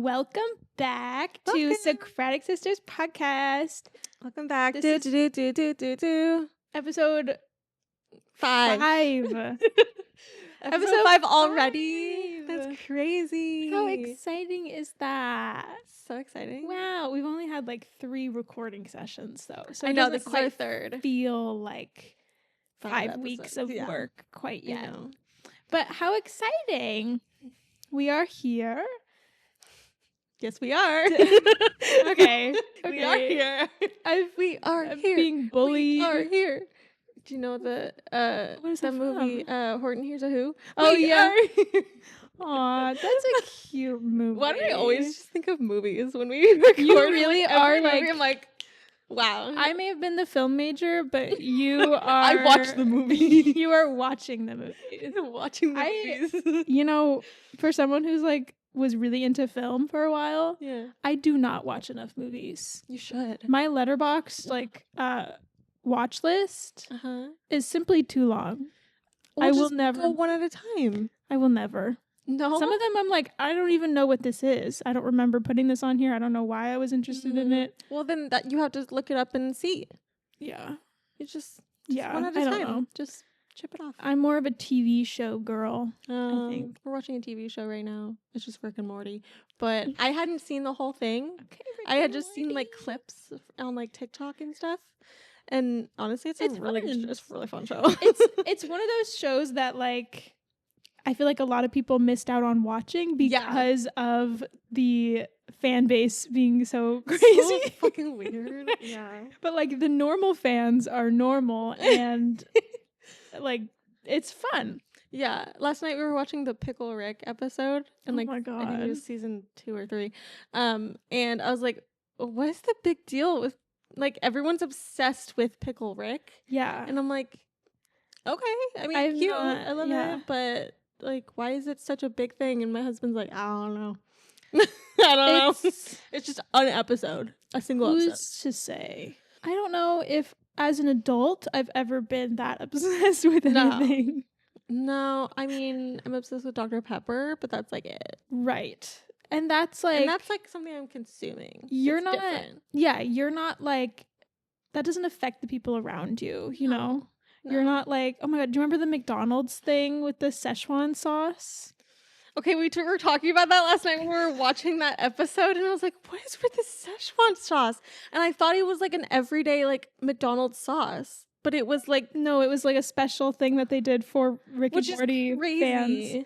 Welcome back to Socratic Sisters podcast. Welcome back. This Episode 5. Episode 5 already. That's crazy. How exciting is that? So exciting. Wow, we've only had like 3 recording sessions though. So I it know, doesn't this is our quite third. feel like 5 episodes. weeks of Yeah. work quite I yet. know. But how exciting. We are here. Yes, we are. Okay. We are here. We are here. being bullied. We are here. Do you know the What is the that movie Horton Hears a Who? Oh, We yeah. are here. Aw, that's a cute movie. Why do I always just think of movies when we record? You really are every movie, like- I'm like, wow. I may have been the film major, but you are. I watched the movie. You are watching the movie. Watching the movies. You know, for someone who's like was really into film for a while, Yeah. I do not watch enough movies. You should. My Letterboxd watch list Uh-huh. is simply too long. Well, I will just never. go one at a time. I will never. No. Some of them I'm like, I don't even know what this is. I don't remember putting this on here. I don't know why I was interested in it. Well, then that you have to look it up and see. Yeah. It's just Yeah. one at a I time. don't know. Just chip it off. I'm more of a TV show girl. think. We're watching a TV show right now. It's just Rick and Morty. But I hadn't seen the whole thing. Okay, I had just seen like clips on like TikTok and stuff. And honestly, it's fun. a really fun show. It's one of those shows that like I feel like a lot of people missed out on watching because of the fan base being so crazy. So fucking weird. Yeah. But like the normal fans are normal and like it's fun. Yeah. Last night we were watching the Pickle Rick episode. And like oh my I think god. it was season 2 or 3. And I was like, what is the big deal with like everyone's obsessed with Pickle Rick? Yeah. And I'm like, okay. I mean, I've cute. not- I love yeah. it. But like, why is it such a big thing? And my husband's like, I don't know. I don't know. It's just an episode. A single Who's episode. to say? I don't know if as an adult I've ever been that obsessed with No. anything. No, I mean, I'm obsessed with Dr. Pepper, but that's like it. Right. And that's like something I'm consuming. you're It's not different. yeah, you're not like that doesn't affect the people around you, you No. know? You're not like, oh my god, do you remember the McDonald's thing with the Szechuan sauce? Okay, we were talking about that last night when we were watching that episode, and I was like, what is with the Szechuan sauce? And I thought it was like an everyday like McDonald's sauce, but it was like, No, it was like a special thing that they did for Rick which and is Morty crazy. fans.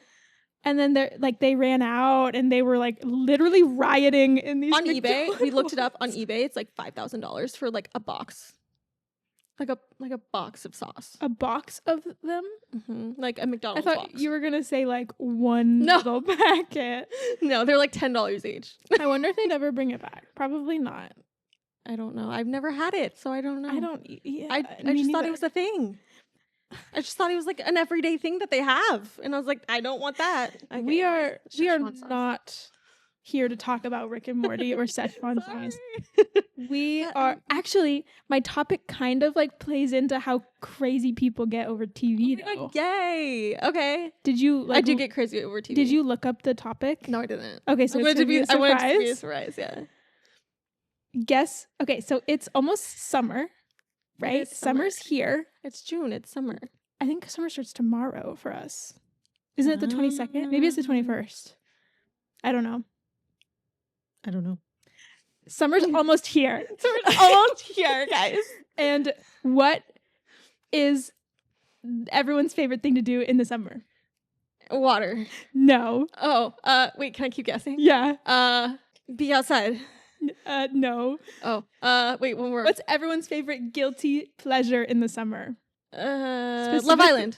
And then they ran out and they were like literally rioting in these On eBay, we looked it up on McDonald's. eBay. It's like $5,000 for like a box, like a box of sauce, A box of them? like a I McDonald's thought box. you were gonna say like one No. little packet. No, they're like $10 each. I wonder if they'd ever bring it back. Probably not. I don't know. I've never had it, so I don't know. I don't. Yeah, I me just thought neither. it was a thing. I just thought it was like an everyday thing that they have, and I was like, I don't want that. Okay, We are Szechuan sauce. not here to talk about Rick and Morty or Szechuan sauce. Sorry. We Yeah, are actually my topic kind of like plays into how crazy people get over TV. Oh my though. God, yay! Okay, Did you? Like, I do get crazy over TV. Did you look up the topic? No, I didn't. Okay, so I it's wanted gonna be a I wanted it to be a surprise. surprise. Yeah. Guess. Okay, so it's almost summer, right? is summer. Summer's here. It's June. It's summer. I think summer starts tomorrow for us. Isn't it the 22nd? Maybe it's the 21st. I don't know. I don't know. Summer's almost here. Summer's almost here, guys. And what is everyone's favorite thing to do in the summer? Water. No. Oh, wait. Can I keep guessing? Yeah. Be outside. No. Oh, wait. One more. What's everyone's favorite guilty pleasure in the summer? Love specific- Island?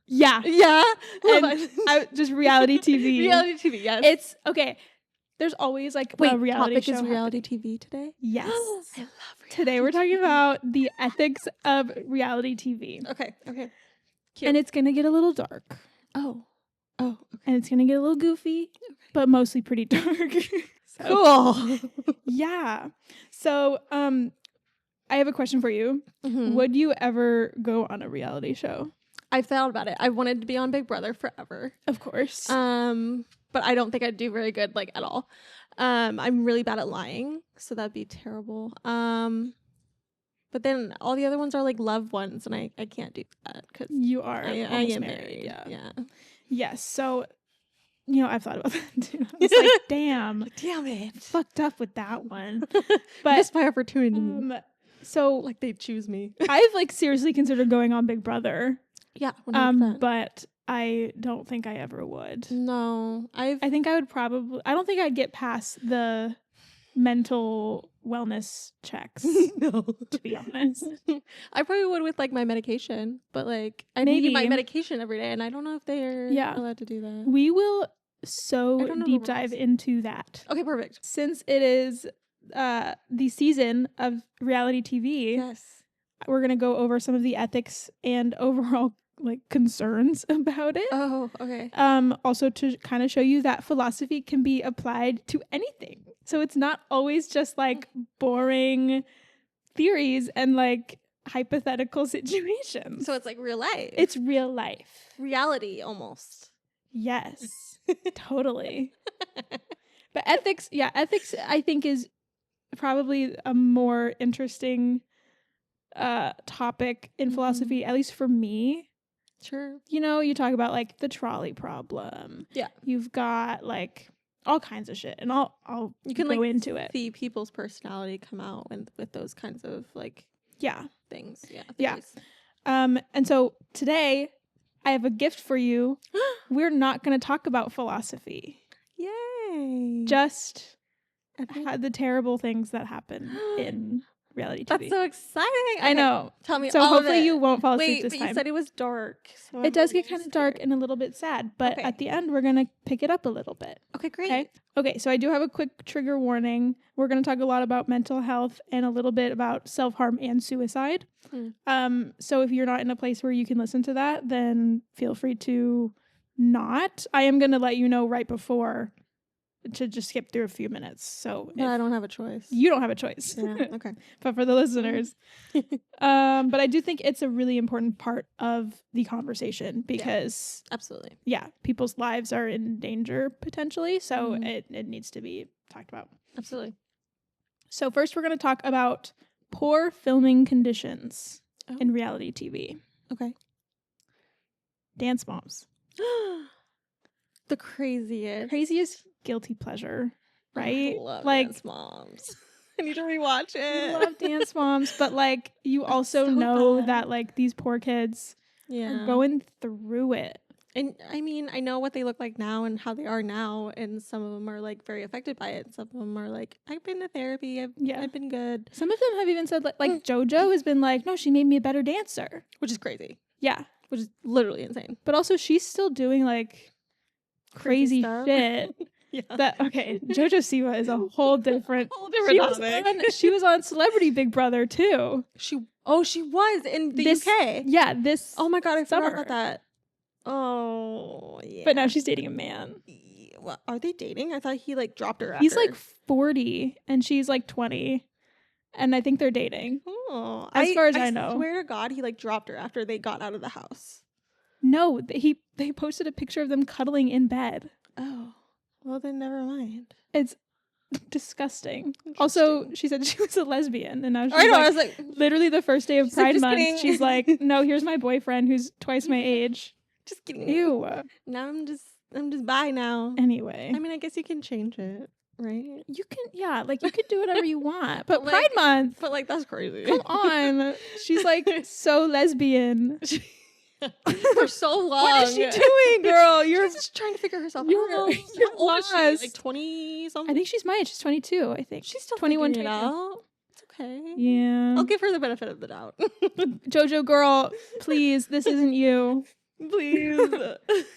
Yeah. Yeah. Love And Island. just reality TV. Reality TV. Yes. It's okay. There's always like a reality topic show. is reality TV today. Yes. I love reality Today we're talking about the ethics of reality TV. Okay. Okay. Cute. And it's going to get a little dark. Oh. Okay. And it's going to get a little goofy, but mostly pretty dark. So, Cool. yeah. So, I have a question for you. Mhm. Would you ever go on a reality show? I've thought about it. I wanted to be on Big Brother forever. Of course. but I don't think I'd do very good, like, at all. I'm really bad at lying, so that'd be terrible. But then all the other ones are like loved ones, and I can't do that because You are I almost am married. married. Yeah. Yes. So, I've thought about that too. I was like, damn it. fucked up with that one. But missed my opportunity. So like they choose me. I've like seriously considered going on Big Brother. Yeah. 100%. But I don't think I ever would. No, I think I would probably. I don't think I'd get past the mental wellness checks. No, to be honest, I probably would with like my medication, but like I need my medication every day, and I don't know if they're allowed to do that. We will deep dive into that. Okay, perfect. Since it is the season of reality TV, yes, we're gonna go over some of the ethics and overall like concerns about it. Oh, okay. Also to kind of show you that philosophy can be applied to anything. So it's not always just like boring theories and like hypothetical situations. So it's like real life. It's real life. Reality almost. Yes. Totally. But ethics I think is probably a more interesting topic in philosophy, at least for me. Sure. You talk about like the trolley problem. Yeah. You've got like all kinds of shit, and I'll you can go like into it. See people's personality come out with those kinds of like things. Yeah. Theories. Yeah. And so today I have a gift for you. We're not going to talk about philosophy. Yay. Just the terrible things that happen in reality TV. That's so exciting. Okay. I know. Tell me so all hopefully of it. you won't fall asleep this but time. You said it was dark. So it does get kind of dark and a little bit sad, but at the end we're going to pick it up a little bit. Okay, great. Okay, so I do have a quick trigger warning. We're going to talk a lot about mental health and a little bit about self-harm and suicide. So if you're not in a place where you can listen to that, then feel free to not. I am going to let you know right before to just skip through a few minutes. So but I don't have a choice. You don't have a choice. Yeah, okay. But for the listeners. But I do think it's a really important part of the conversation because absolutely. Yeah, people's lives are in danger potentially. So it needs to be talked about. Absolutely. So first we're going to talk about poor filming conditions in reality TV. Okay. Dance moms. The craziest guilty pleasure, right? I love Dance Moms. I need to rewatch it. I love Dance Moms, but like you also know that like these poor kids are going through it. And I mean, I know what they look like now and how they are now, and some of them are like very affected by it. Some of them are like, I've been to therapy. I've been good. Some of them have even said like JoJo has been like, no, she made me a better dancer, which is crazy. Yeah, which is literally insane. But also she's still doing like crazy shit. Yeah. JoJo Siwa is a whole different topic. She was on Celebrity Big Brother too. She was in the UK. Yeah, this. Oh my god, I summer. forgot about that. Oh yeah. But now she's dating a man. Well, are they dating? I thought he like dropped her. He's like 40 and she's like 20, and I think they're dating. Oh, as far as I know. I swear to God, he like dropped her after they got out of the house. No, they posted a picture of them cuddling in bed. Oh. Well, then never mind. It's disgusting. Also, she said she was a lesbian, and now she's I was like, literally the first day of Pride Month, kidding. she's like, no, here's my boyfriend who's twice my age. Just kidding. Ew. Now I'm just bi now. Anyway. I mean, I guess you can change it, right? You can, you can do whatever you want. But Pride Month. But like, that's crazy. Come on. She's like so lesbian. For so long. What is she doing, girl? You're just trying to figure herself out. You're How old is she? lost. Like 20 something? I think she's my age. She's 22, I think. She's still 21. figuring it out. It's okay. Yeah. I'll give her the benefit of the doubt. JoJo girl, please, this isn't you. Please.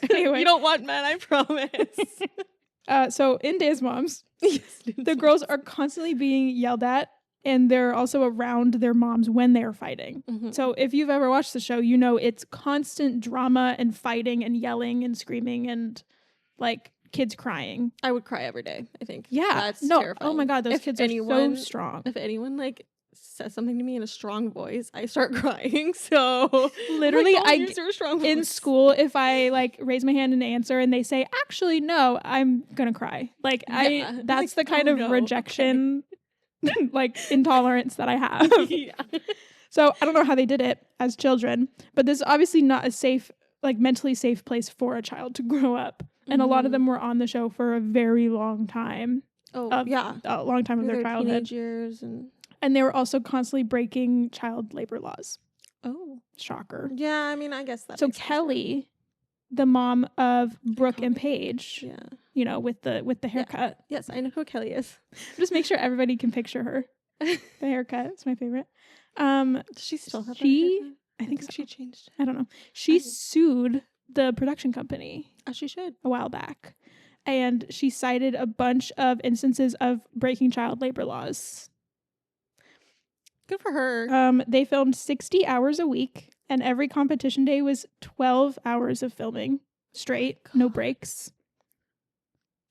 Anyway. You don't want men, I promise. So in Dance Moms, the girls are constantly being yelled at, and they're also around their moms when they're fighting. Mm-hmm. So if you've ever watched the show, you know it's constant drama and fighting and yelling and screaming and like kids crying. I would cry every day, I think. Yeah. That's terrifying. Oh my God, those kids are so strong. If anyone like says something to me in a strong voice, I start crying. So Literally, like, use your strong in voice. school, if I like raise my hand and answer and they say, actually, no, I'm gonna cry. Like that's like, the kind of rejection, like intolerance that I have. Yeah. So I don't know how they did it as children, but this is obviously not a safe, like mentally safe place for a child to grow up. And a lot of them were on the show for a very long time. Oh, yeah. A long time of their childhood. Teenage years and they were also constantly breaking child labor laws. Oh. Shocker. Yeah, I mean, I guess that So makes sense. Kelly, the mom of Brooke and Paige, you know, with the haircut. Yeah. Yes, I know who Kelly is. Just make sure everybody can picture her. The haircut is my favorite. Does she still have her haircut? I think so. She changed. I don't know. She sued the production company. As she should. A while back. And she cited a bunch of instances of breaking child labor laws. Good for her. They filmed 60 hours a week, and every competition day was 12 hours of filming straight, no breaks.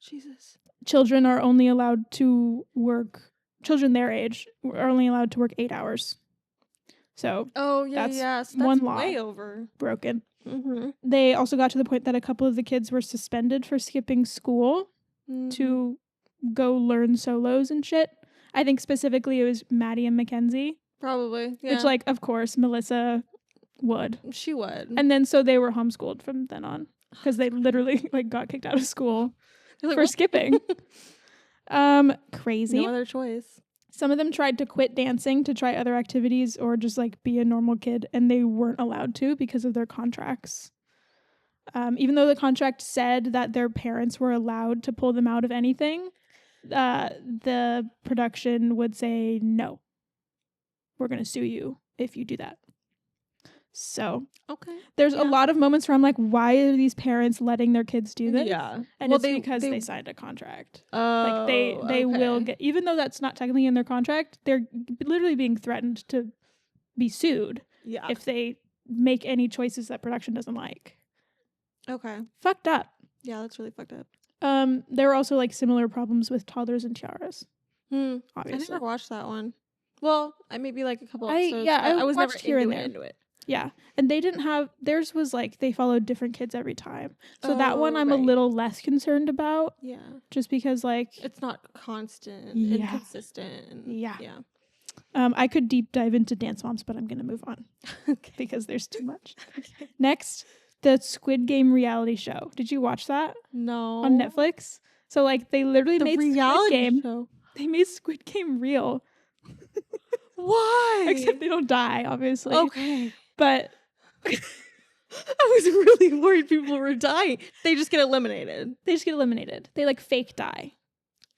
Jesus. Children are only allowed to work, children their age are only allowed to work 8 hours. So that's one law way over. broken. Mm-hmm. They also got to the point that a couple of the kids were suspended for skipping school to go learn solos and shit. I think specifically it was Maddie and Mackenzie. Probably, yeah. Which, like, of course, Melissa would. She would. And then so they were homeschooled from then on because they literally like got kicked out of school for skipping. Crazy. No other choice. Some of them tried to quit dancing to try other activities or just like be a normal kid, and they weren't allowed to because of their contracts. Even though the contract said that their parents were allowed to pull them out of anything, the production would say, no, we're going to sue you if you do that. So there's a lot of moments where I'm like, why are these parents letting their kids do this? Yeah. And it's because they signed a contract. Like they will get, even though that's not technically in their contract, they're literally being threatened to be sued if they make any choices that production doesn't like. Okay. Fucked up. Yeah, that's really fucked up. There are also like similar problems with Toddlers and Tiaras. Obviously. I never watched that one. Well, I maybe like a couple episodes. I was never here and there. into it. Yeah. And they didn't have, theirs was like, they followed different kids every time. So that one I'm a little less concerned about. Yeah. Just because like. It's not constant and consistent. Yeah. I could deep dive into Dance Moms, but I'm going to move on. Because there's too much. Next, the Squid Game reality show. Did you watch that? No. On Netflix? So like they literally made Squid Game. Show. They made Squid Game real. Why? Except they don't die, obviously. Okay. But I was really worried people were dying. They just get eliminated. They like fake die.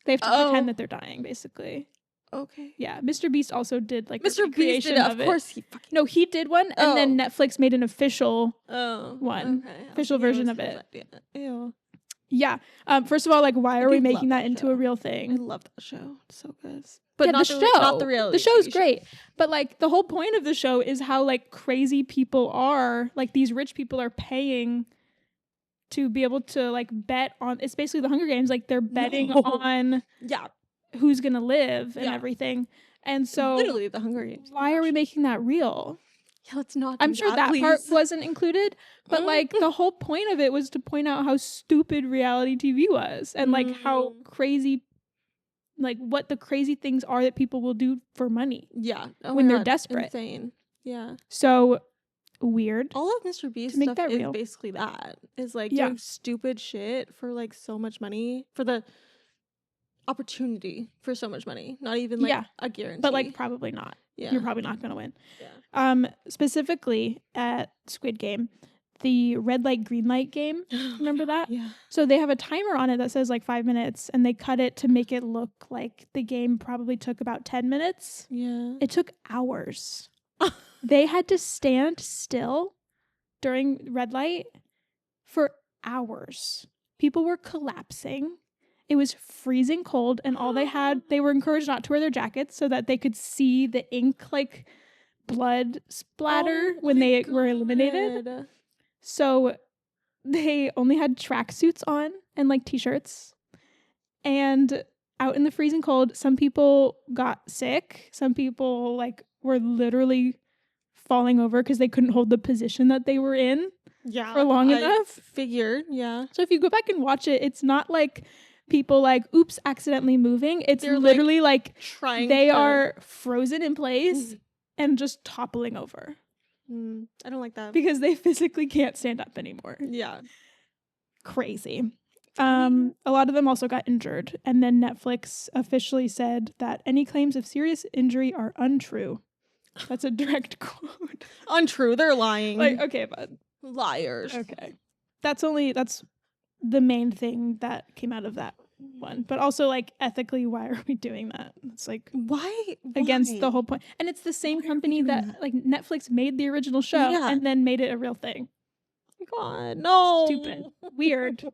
They have to pretend that they're dying, basically. Okay. Yeah. Mr. Beast also did like Mr. Beast did, of course he fucking. No, he did one, and then Netflix made an official one. Okay. Official version of it. Ew. Yeah. First of all, like, why are we making that into a real thing? I love that show. It's so good. But not the show. Not the reality. The show's great. But like the whole point of the show is how like crazy people are, like these rich people are paying to be able to like bet on, it's basically the Hunger Games, like they're betting on who's gonna live and everything. And so literally the Hunger Games. Why are we making that real? Yeah, let's not. I'm sure that part wasn't included, but like the whole point of it was to point out how stupid reality TV was and like how crazy, like what the crazy things are that people will do for money. Yeah. When they're desperate. Insane. Yeah. So weird. All of Mr. Beast stuff is real. Basically that. Is like doing stupid shit for like so much money. For the opportunity for so much money. Not even like a guarantee. But like probably not. Yeah. You're probably not going to win. Yeah. Specifically at Squid Game, the red light, green light game. Remember that? Yeah. So they have a timer on it that says like 5 minutes, and they cut it to make it look like the game probably took about 10 minutes. Yeah. It took hours. They had to stand still during red light for hours. People were collapsing. It was freezing cold, and all they were encouraged not to wear their jackets so that they could see the ink like blood splatter when they were eliminated. So they only had tracksuits on and like t-shirts, and out in the freezing cold. Some people got sick. Some people like were literally falling over because they couldn't hold the position that they were in for long enough. Figured, yeah. So if you go back and watch it, it's not like people like, oops, accidentally moving. They're literally like trying. They are frozen in place and just toppling over. I don't like that. Because they physically can't stand up anymore. Yeah. Crazy. A lot of them also got injured. And then Netflix officially said that any claims of serious injury are untrue. That's a direct quote. Untrue. They're lying. Like, okay, bud. Liars. Okay. That's the main thing that came out of that one. But also, like, ethically, why are we doing that? It's like, why against the whole point. And it's the same company that like Netflix made the original show and then made it a real thing. God, no. Stupid. Weird.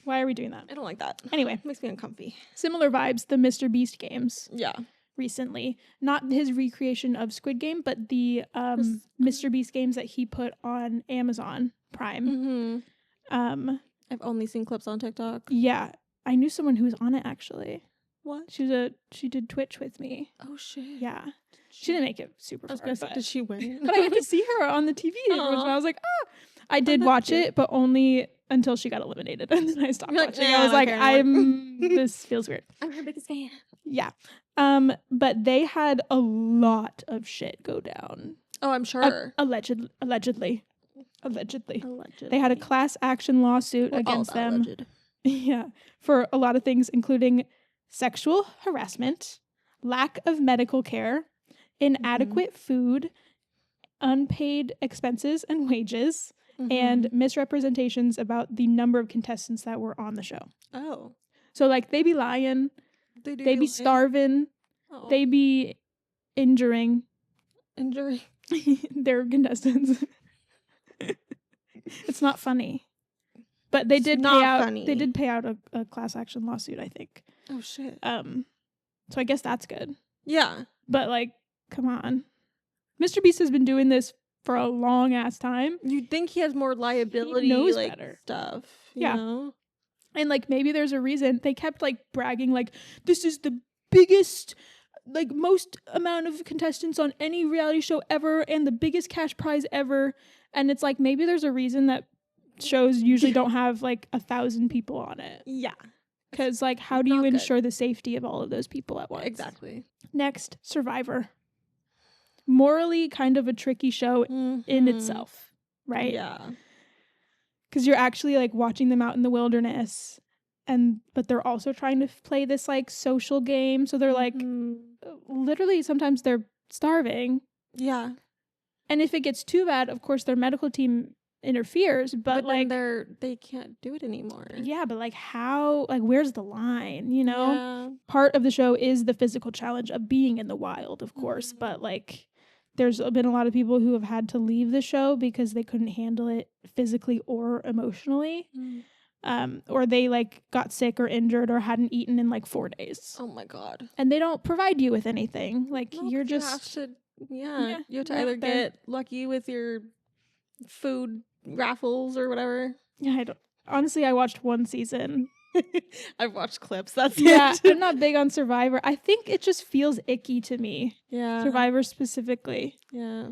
Why are we doing that? I don't like that. Anyway. It makes me uncomfy. Similar vibes, the Mr. Beast games. Yeah. Recently. Not his recreation of Squid Game, but the Mr. Beast games that he put on Amazon Prime. I've only seen clips on TikTok. Yeah. I knew someone who was on it actually. What? She did Twitch with me. Oh shit. Yeah. She didn't make it super far. Did she win? But I got to see her on the TV. And I was like, oh. I did watch it, but only until she got eliminated. And then I stopped watching. I was like, this feels weird. I'm her biggest fan. Yeah. But they had a lot of shit go down. Oh, I'm sure. Allegedly. They had a class action lawsuit against them. Alleged. Yeah. For a lot of things, including sexual harassment, lack of medical care, inadequate food, unpaid expenses and wages, and misrepresentations about the number of contestants that were on the show. Oh. So, like, they be lying. They be starving. Oh. They be injuring their contestants. It's not funny. But they did pay out. Funny. They did pay out a class action lawsuit, I think. Oh shit. So I guess that's good. Yeah. But like, come on. Mr. Beast has been doing this for a long ass time. You'd think he has more liability, he knows like, better stuff. You know? And like maybe there's a reason they kept like bragging like this is the biggest, like most amount of contestants on any reality show ever and the biggest cash prize ever. And it's like maybe there's a reason that shows usually don't have like 1,000 people on it. Yeah. Because like how do you ensure the safety of all of those people at once? Exactly. Next, Survivor. Morally kind of a tricky show in itself, right? Yeah. Because you're actually like watching them out in the wilderness but they're also trying to play this like social game. So they're like literally sometimes they're starving. Yeah. And if it gets too bad, of course their medical team interferes, but like they can't do it anymore. Yeah, but like how, like where's the line, you know? Yeah. Part of the show is the physical challenge of being in the wild, of course, but like there's been a lot of people who have had to leave the show because they couldn't handle it physically or emotionally. Or they like got sick or injured or hadn't eaten in like 4 days. Oh my god. And they don't provide you with anything. Like you're just you have to either get lucky with your food raffles or whatever. Yeah, honestly I watched one season. I've watched clips. That's it. I'm not big on Survivor. I think it just feels icky to me. Yeah. Survivor specifically. Yeah.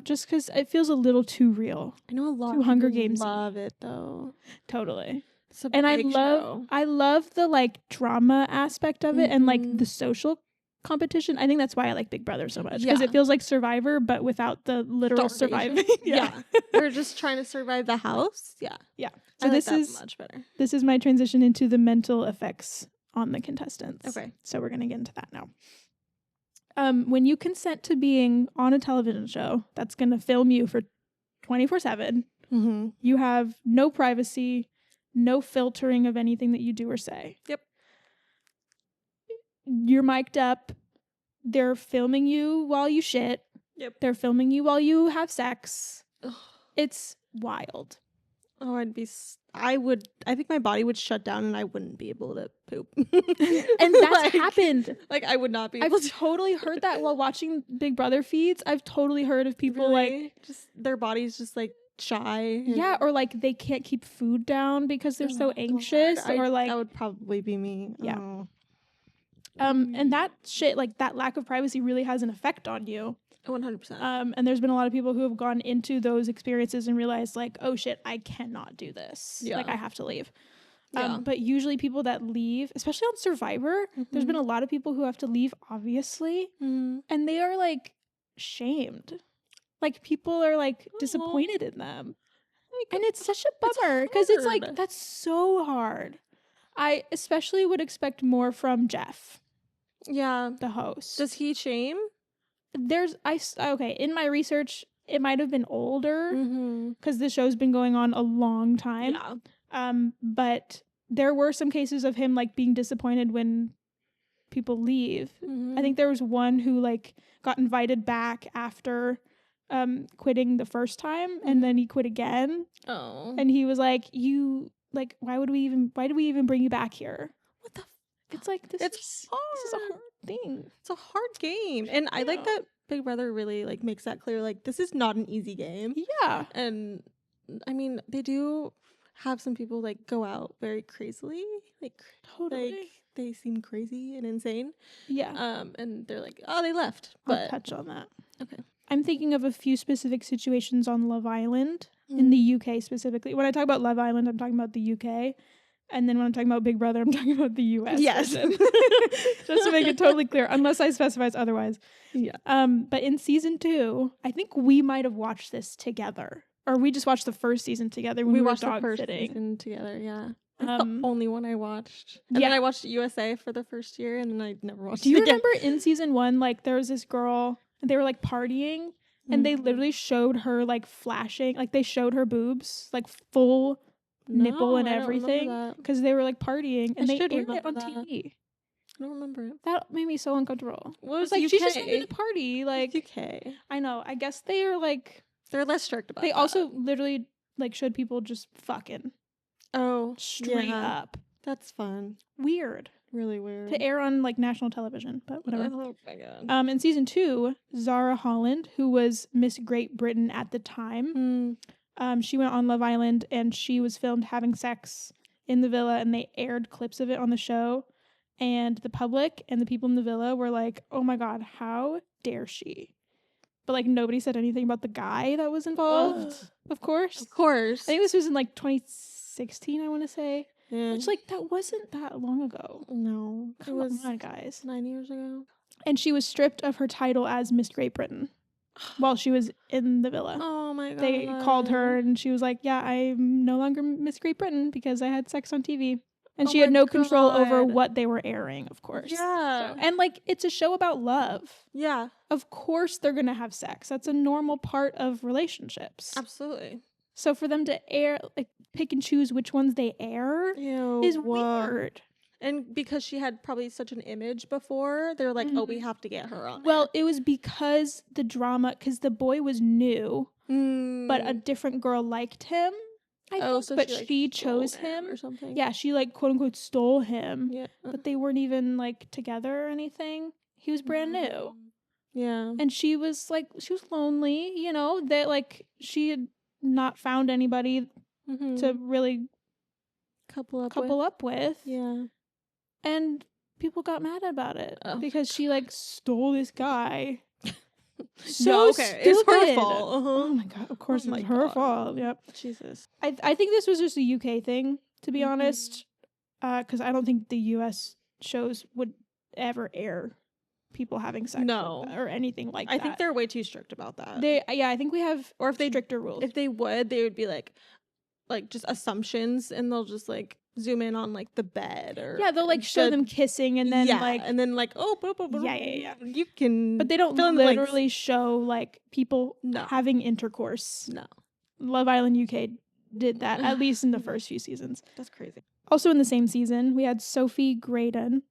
Just because it feels a little too real. I know a lot of Hunger Games. Love it though. Totally. It's a big show. I love the like drama aspect of it and like the social competition. I think that's why I like Big Brother so much because it feels like Survivor but without the literal surviving. They're just trying to survive the house. Yeah. So this is much better. This is my transition into the mental effects on the contestants. Okay. So we're gonna get into that now. When you consent to being on a television show that's gonna film you for 24/7, you have no privacy, no filtering of anything that you do or say. Yep. You're mic'd up. They're filming you while you shit. Yep. They're filming you while you have sex. Ugh. It's wild. Oh, I think my body would shut down and I wouldn't be able to poop. And that's happened. Like I would not be able to. Totally heard that while watching Big Brother feeds. I've totally heard of people like just their bodies just like shy. Yeah, or like they can't keep food down because they're so anxious. Or like that would probably be me. Yeah. Oh. And that shit, like that lack of privacy really has an effect on you. 100%. And there's been a lot of people who have gone into those experiences and realized like, oh shit, I cannot do this. Like I have to leave. But usually people that leave, especially on Survivor, there's been a lot of people who have to leave, obviously, and they are like shamed. Like people are like disappointed in them. Like, and it's such a bummer because it's like, that's so hard. I especially would expect more from Jeff. Yeah. The host. Does he shame? Okay, in my research, it might have been older because the show's been going on a long time. Yeah. But there were some cases of him like being disappointed when people leave. I think there was one who like got invited back after quitting the first time and then he quit again. Oh. And he was like, why do we even bring you back here? What the It's like this is a hard thing. It's a hard game. And I like that Big Brother really like makes that clear. Like this is not an easy game. Yeah. And I mean, they do have some people like go out very crazily. Like totally. Like they seem crazy and insane. Yeah. And they're like, oh, they left. I'll touch on that. Okay. I'm thinking of a few specific situations on Love Island in the UK specifically. When I talk about Love Island, I'm talking about the UK. And then when I'm talking about Big Brother, I'm talking about the US. Yes. Just to make it totally clear, unless I specify otherwise. Yeah. But in season 2, I think we might have watched this together. Or we just watched the first season together when we were watched dog the first sitting. season together, yeah. That's the only one I watched. And then I watched USA for the first year, and then I never watched it again. Do you remember in season 1, like, there was this girl, and they were, like, partying, and they literally showed her, like, flashing, like, they showed her boobs, like, full nipple and everything, because they were, like, partying, and they aired it on TV. I don't remember it. That made me so uncomfortable. Well, it was like, UK. she's just having a party, like... UK. I know, I guess they are, like... They're less strict about it. They also literally, like, showed people just fucking. Oh. Straight up. That's fun. Weird. Really weird. To air on, like, national television, but whatever. Oh, my God. In season 2, Zara Holland, who was Miss Great Britain at the time, she went on Love Island, and she was filmed having sex in the villa, and they aired clips of it on the show, and the public and the people in the villa were like, oh my God, how dare she? But, like, nobody said anything about the guy that was involved, of course. Of course. I think this was in, like, 2016, I want to say. Yeah. Which, like, that wasn't that long ago. No. Come on, guys. 9 years ago. And she was stripped of her title as Miss Great Britain while she was in the villa. Oh, my God. They called her, and she was like, yeah, I'm no longer Miss Great Britain because I had sex on TV. And she had no control over what they were airing, of course. Yeah. So, and, like, it's a show about love. Yeah. Of course they're going to have sex. That's a normal part of relationships. Absolutely. So for them to air, like, pick and choose which ones they air is weird. And because she had probably such an image before, they're like, oh, we have to get her on. Well, it was because the drama, because the boy was new, but a different girl liked him. But she chose him or something. Yeah, she, like, quote unquote stole him. Yeah. But they weren't even, like, together or anything. He was brand new. Yeah. And she was lonely, you know, that, like, she had not found anybody to really couple up with. Yeah. And people got mad about it because she, like, stole this guy. Stupid. It's her fault. Oh my God, of course it's her fault. Yep. Jesus. I think this was just a UK thing, to be honest, because I don't think the US shows would ever air people having sex or anything like that. I think they're way too strict about that. I think we have stricter rules. If they would be like just assumptions, and they'll just like zoom in on like the bed or they'll like show them kissing and then you can, but they don't literally show like people having intercourse. No. Love Island UK did that at least in the first few seasons. That's crazy. Also in the same season we had Sophie Graydon.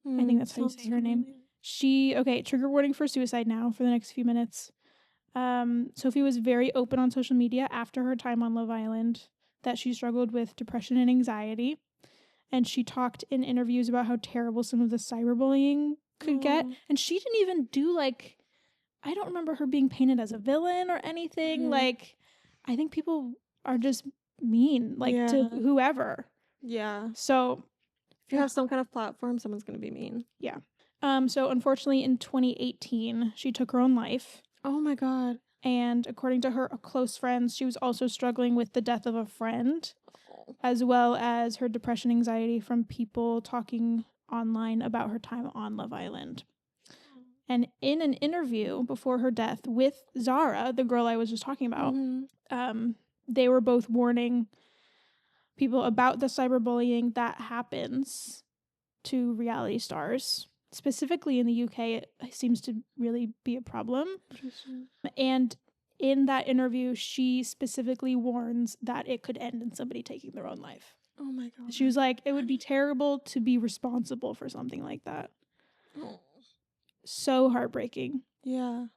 I think that's how you say her name. She trigger warning for suicide now for the next few minutes. Sophie was very open on social media after her time on Love Island that she struggled with depression and anxiety. And she talked in interviews about how terrible some of the cyberbullying could get. And she didn't even do, like, I don't remember her being painted as a villain or anything. Like, I think people are just mean, like, to whoever. Yeah. So If you have some kind of platform, someone's going to be mean. Yeah. So unfortunately in 2018, she took her own life. Oh my God. And according to her close friends, she was also struggling with the death of a friend, as well as her depression, anxiety from people talking online about her time on Love Island. And in an interview before her death with Zara, the girl I was just talking about, they were both warning people about the cyberbullying that happens to reality stars. Specifically in the UK, it seems to really be a problem. And in that interview, she specifically warns that it could end in somebody taking their own life. Oh my God. She was like, it would be terrible to be responsible for something like that. Oh. So heartbreaking. Yeah.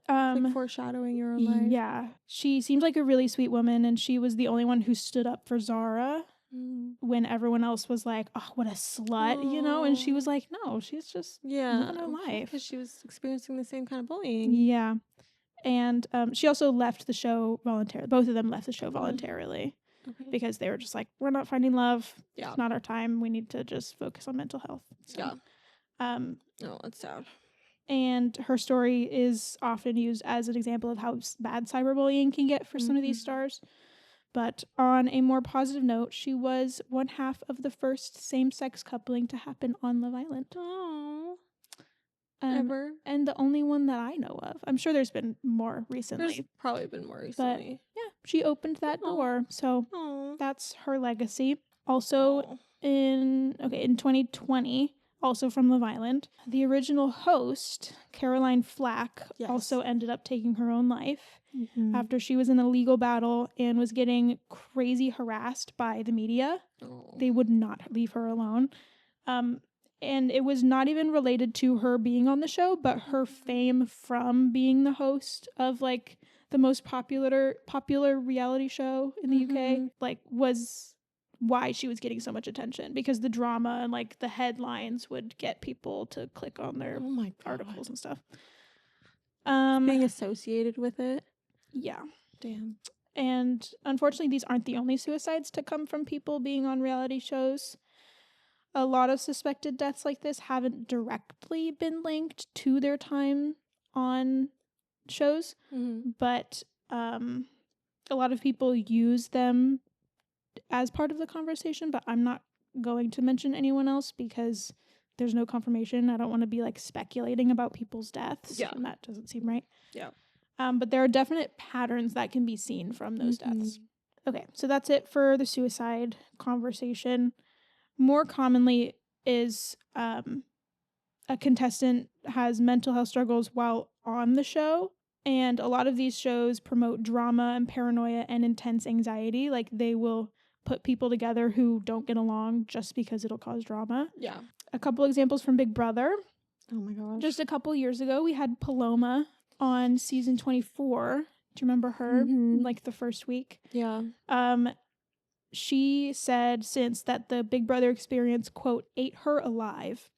Like foreshadowing your own life. Yeah. She seems like a really sweet woman, and she was the only one who stood up for Zara when everyone else was like, oh, what a slut, you know? And she was like, no, she's just living her life. Because she was experiencing the same kind of bullying. Yeah. And she also left the show voluntarily. Both of them left the show voluntarily because they were just like, we're not finding love. Yeah. It's not our time. We need to just focus on mental health. So, oh, that's sad. And her story is often used as an example of how bad cyberbullying can get for some of these stars. But on a more positive note, she was one half of the first same-sex coupling to happen on Love Island. Oh, ever. And the only one that I know of. I'm sure there's been more recently. There's probably been more recently. But yeah, she opened that door. So that's her legacy. Also in 2020, also from Love Island, the original host, Caroline Flack, also ended up taking her own life after she was in a legal battle and was getting crazy harassed by the media. They would not leave her alone. And it was not even related to her being on the show, but her fame from being the host of like the most popular reality show in the UK, like was why she was getting so much attention, because the drama and like the headlines would get people to click on their articles and stuff. Being associated with it. Yeah. Damn. And unfortunately, these aren't the only suicides to come from people being on reality shows. A lot of suspected deaths like this haven't directly been linked to their time on shows, but a lot of people use them as part of the conversation, but I'm not going to mention anyone else because there's no confirmation. I don't want to be like speculating about people's deaths. Yeah. And that doesn't seem right. Yeah. But there are definite patterns that can be seen from those deaths. Okay, so that's it for the suicide conversation. More commonly is a contestant has mental health struggles while on the show. And a lot of these shows promote drama and paranoia and intense anxiety. Like they will put people together who don't get along just because it'll cause drama. Yeah. A couple examples from Big Brother. Oh my gosh. Just a couple years ago, we had Paloma on season 24. Do you remember her? Like the first week? Yeah. She said since that the Big Brother experience, quote, ate her alive.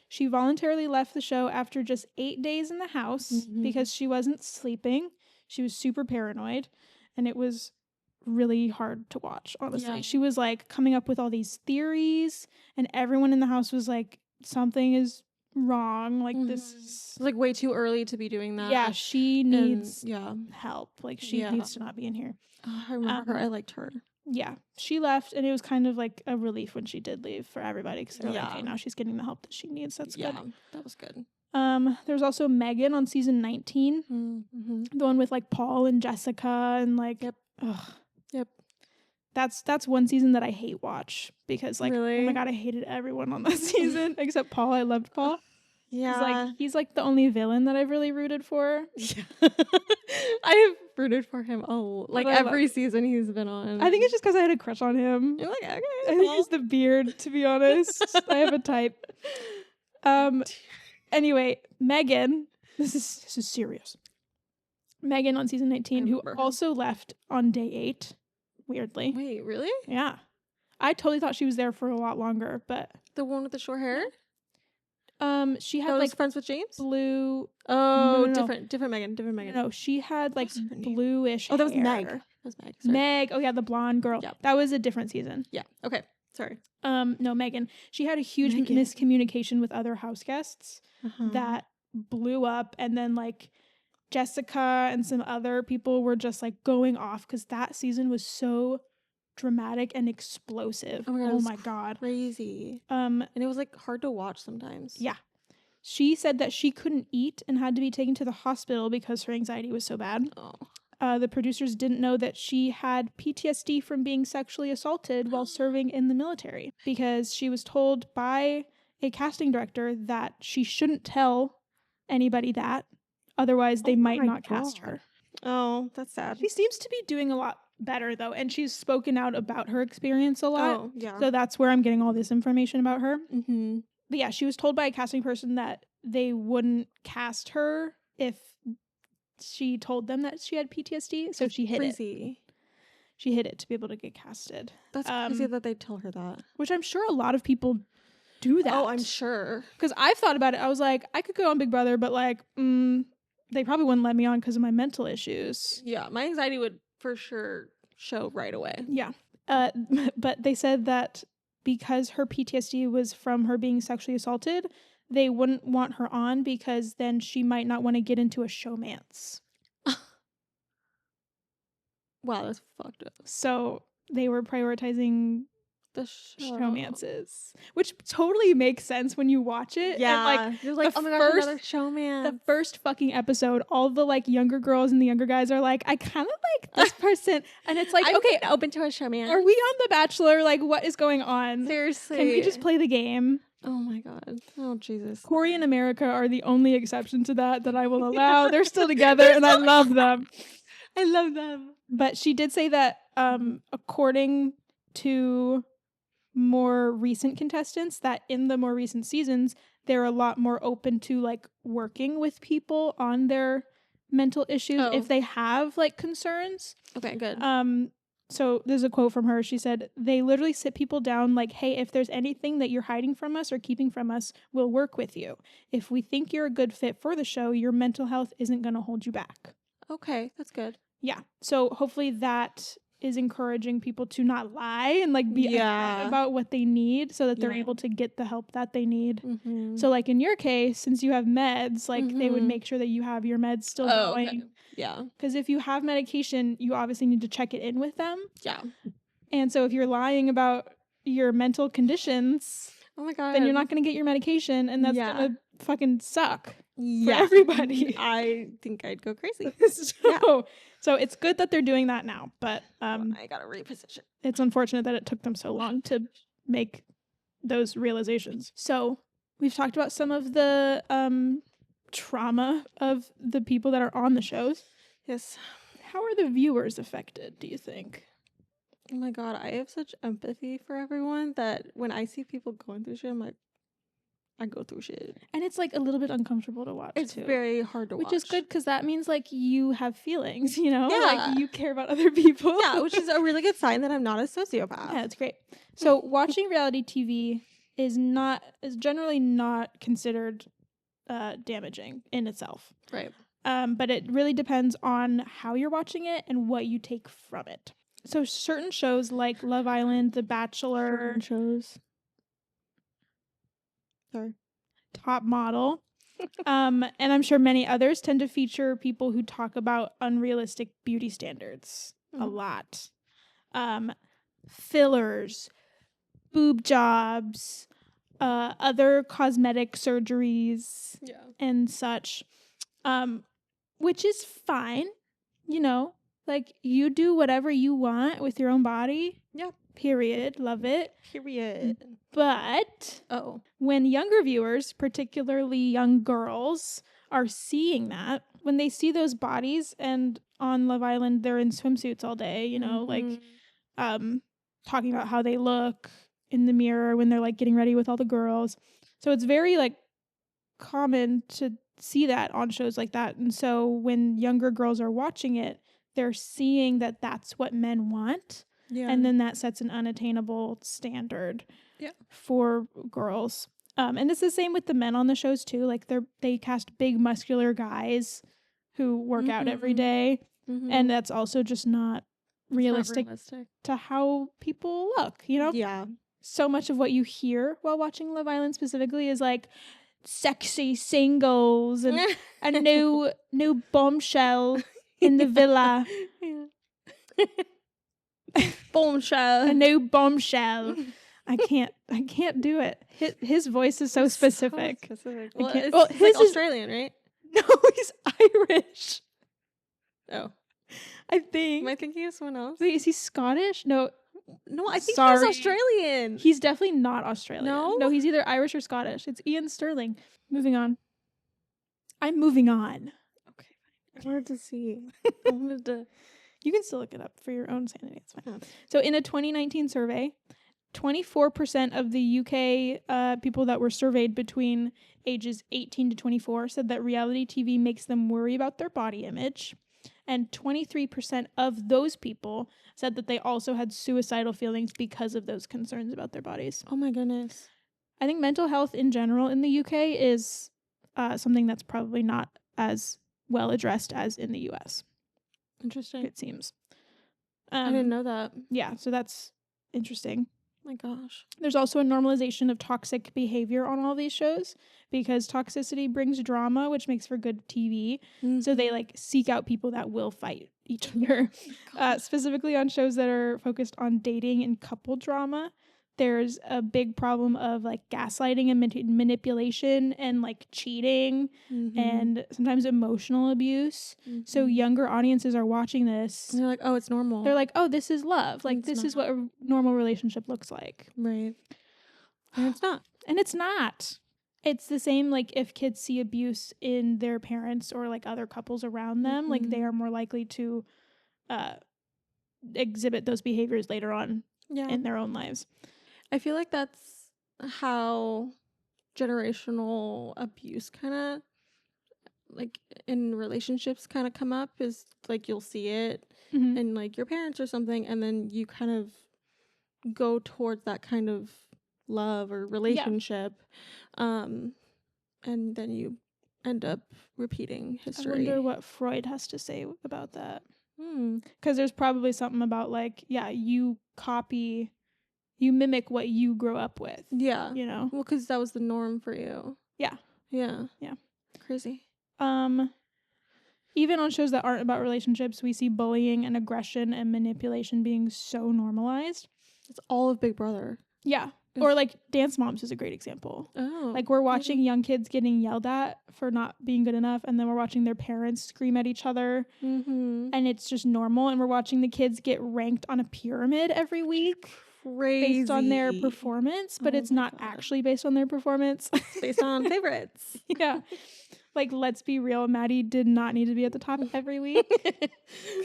She voluntarily left the show after just 8 days in the house because she wasn't sleeping. She was super paranoid, and it was really hard to watch, honestly. Yeah. She was like coming up with all these theories, and everyone in the house was like, something is wrong. Like this is like way too early to be doing that. Yeah, she needs help. Like she needs to not be in here. Oh, I remember her. I liked her. Yeah, she left, and it was kind of like a relief when she did leave for everybody because they're like, okay, now she's getting the help that she needs. That's good. That was good. There's also Megan on season 19, the one with like Paul and Jessica and like, That's one season that I hate watch because like, oh my God, I hated everyone on that season except Paul. I loved Paul. Yeah. He's like the only villain that I've really rooted for. Yeah. I have rooted for him like every season he's been on. I think it's just because I had a crush on him. You're like, okay. I think it's the beard, to be honest. I have a type. Anyway, Megan, this is serious. Megan on season 19, who also left on day 8, weirdly. Wait, really? Yeah. I totally thought she was there for a lot longer, but the one with the short hair? She had like friends with James? Blue. Oh, no. Different Megan. No, she had like bluish hair. Oh, that was Meg. That was Meg. Sorry. Meg. Oh yeah, the blonde girl. Yep. That was a different season. Yeah. Okay. Sorry. No, Megan. She had a huge miscommunication with other house guests that blew up, and then like Jessica and some other people were just like going off because that season was so dramatic and explosive. Oh my god. Crazy. And it was like hard to watch sometimes. Yeah. She said that she couldn't eat and had to be taken to the hospital because her anxiety was so bad. The producers didn't know that she had PTSD from being sexually assaulted while serving in the military because she was told by a casting director that she shouldn't tell anybody that. Otherwise, they might not cast her. Oh, that's sad. She seems to be doing a lot better, though, and she's spoken out about her experience a lot. Oh, yeah. So that's where I'm getting all this information about her. Mm-hmm. But yeah, she was told by a casting person that they wouldn't cast her if she told them that she had PTSD. So she hid it. She hid it to be able to get casted. That's crazy that they tell her that. Which I'm sure a lot of people do that. Oh, I'm sure. Because I've thought about it. I was like, I could go on Big Brother, but like, they probably wouldn't let me on because of my mental issues. Yeah, my anxiety would for sure show right away. Yeah. But they said that because her PTSD was from her being sexually assaulted, they wouldn't want her on because then she might not want to get into a showmance. Wow, that's fucked up. So they were prioritizing the showmances, which totally makes sense when you watch it. Yeah, and like, you're like, oh my gosh, another showman. The first fucking episode, all the like younger girls and the younger guys are like, I kind of like this person, and it's like, okay, open to a showman. Are we on The Bachelor? Like, what is going on? Seriously, can we just play the game? Oh my god. Oh Jesus. Corey and America are the only exception to that I will allow. They're still together, and I love them. I love them. But she did say that, according to more recent contestants, that in the more recent seasons they're a lot more open to like working with people on their mental issues if they have like concerns. Okay, good. So there's a quote from her. She said, they literally sit people down like, hey, if there's anything that you're hiding from us or keeping from us, we'll work with you. If we think you're a good fit for the show, your mental health isn't going to hold you back. Okay, that's good. Yeah. So hopefully that is encouraging people to not lie and like be upfront about what they need so that they're able to get the help that they need. Mm-hmm. So like in your case, since you have meds, like they would make sure that you have your meds still going. Okay. Yeah. Because if you have medication, you obviously need to check it in with them. Yeah. And so if you're lying about your mental conditions, oh my god, then you're not going to get your medication, and that's going to fucking suck for everybody. I think I'd go crazy. So it's good that they're doing that now, but I gotta reposition. It's unfortunate that it took them so long to make those realizations. So we've talked about some of the trauma of the people that are on the shows. Yes. How are the viewers affected, do you think? Oh my god, I have such empathy for everyone that when I see people going through shit, I'm like, I go through shit. And it's like a little bit uncomfortable to watch. It's very hard to watch. Which is good because that means like you have feelings, you know? Yeah. Like you care about other people. Yeah, which is a really good sign that I'm not a sociopath. Yeah, it's great. So watching reality TV is generally not considered damaging in itself. Right. But it really depends on how you're watching it and what you take from it. So certain shows like Love Island, The Bachelor, Top Model, and I'm sure many others tend to feature people who talk about unrealistic beauty standards a lot. Fillers, boob jobs, other cosmetic surgeries, and such, which is fine, you know, like you do whatever you want with your own body. Yep. Period. Love it. Period. But when younger viewers, particularly young girls, are seeing that, when they see those bodies, and on Love Island they're in swimsuits all day, you know, like talking about how they look in the mirror when they're like getting ready with all the girls. So it's very like common to see that on shows like that. And so when younger girls are watching it, they're seeing that that's what men want. Yeah. And then that sets an unattainable standard for girls. And it's the same with the men on the shows too. Like they cast big muscular guys who work out every day. And that's also just not realistic to how people look, you know? Yeah. so much of what you hear while watching Love Island specifically is like sexy singles and a new bombshell in the villa. Bombshell. A new bombshell. I can't do it. His voice is so specific. So specific. I Well, can't- it's well, like his is- Australian, right? No, he's Irish. Oh. I think. Am I thinking of someone else? Wait, is he Scottish? No, No, I think Sorry. he's Australian. he's definitely not Australian. No? No, he's either Irish or Scottish. It's Ian Sterling. Moving on. I'm moving on. Okay. I wanted to see. I wanted to. You can still look it up for your own sanity. It's fine. Oh. So in a 2019 survey, 24% of the UK people that were surveyed between ages 18 to 24 said that reality TV makes them worry about their body image. And 23% of those people said that they also had suicidal feelings because of those concerns about their bodies. Oh my goodness. I think mental health in general in the UK is something that's probably not as well addressed as in the US, Interesting. it seems. I didn't know that. Yeah, so that's interesting. My gosh. There's also a normalization of toxic behavior on all these shows because toxicity brings drama, which makes for good TV. So they like seek out people that will fight each other. Specifically on shows that are focused on dating and couple drama, there's a big problem of like gaslighting and manipulation and like cheating and sometimes emotional abuse. So younger audiences are watching this. And they're like, oh, it's normal. They're like, oh, this is love. Like, It's this is not. what a normal relationship looks like. Right. And it's not. And it's not. It's the same, like, if kids see abuse in their parents or, like, other couples around them, like, they are more likely to exhibit those behaviors later on in their own lives. I feel like that's how generational abuse kind of, like, in relationships kind of come up, is, like, you'll see it Mhm. in, like, your parents or something, and then you kind of go towards that kind of love or relationship, and then you end up repeating I history. wonder what Freud has to say about that. Hmm. Because there's probably something about, like, yeah, you mimic what you grow up with, Yeah. you know? Well, because that was the norm for you. Yeah. Yeah. Yeah. Crazy. Even on shows that aren't about relationships, we see bullying and aggression and manipulation being so normalized. It's all of Big Brother. Yeah. Or like Dance Moms is a great example. Oh. Like we're watching young kids getting yelled at for not being good enough, and then we're watching their parents scream at each other, and it's just normal. And we're watching the kids get ranked on a pyramid every week Crazy. based on their performance, but Oh it's my not God. actually based on their performance. Based on favorites. Yeah. Like, let's be real, Maddie did not need to be at the top every week.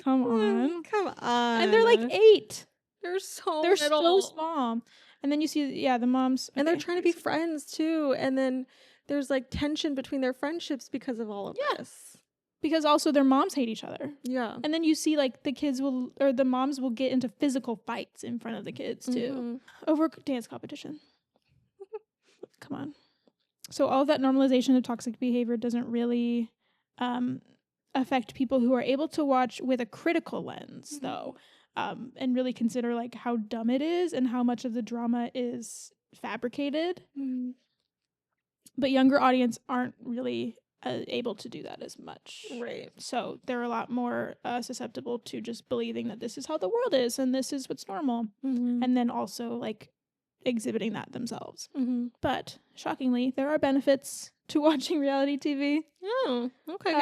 Come on. Come on. And they're like 8. They're so They're little. so small. And then you see, the moms. And they're okay. trying to be friends too. And then there's like tension between their friendships because of all of this. Because also their moms hate each other. Yeah. And then you see like the moms will get into physical fights in front of the kids too. Over dance competition. Come on. So all of that normalization of toxic behavior doesn't really affect people who are able to watch with a critical lens though. And really consider like how dumb it is and how much of the drama is fabricated. But younger audience aren't really able to do that as much. Right. So they're a lot more susceptible to just believing that this is how the world is and this is what's normal. And then also like exhibiting that themselves. But shockingly, there are benefits to watching reality TV. Oh, okay,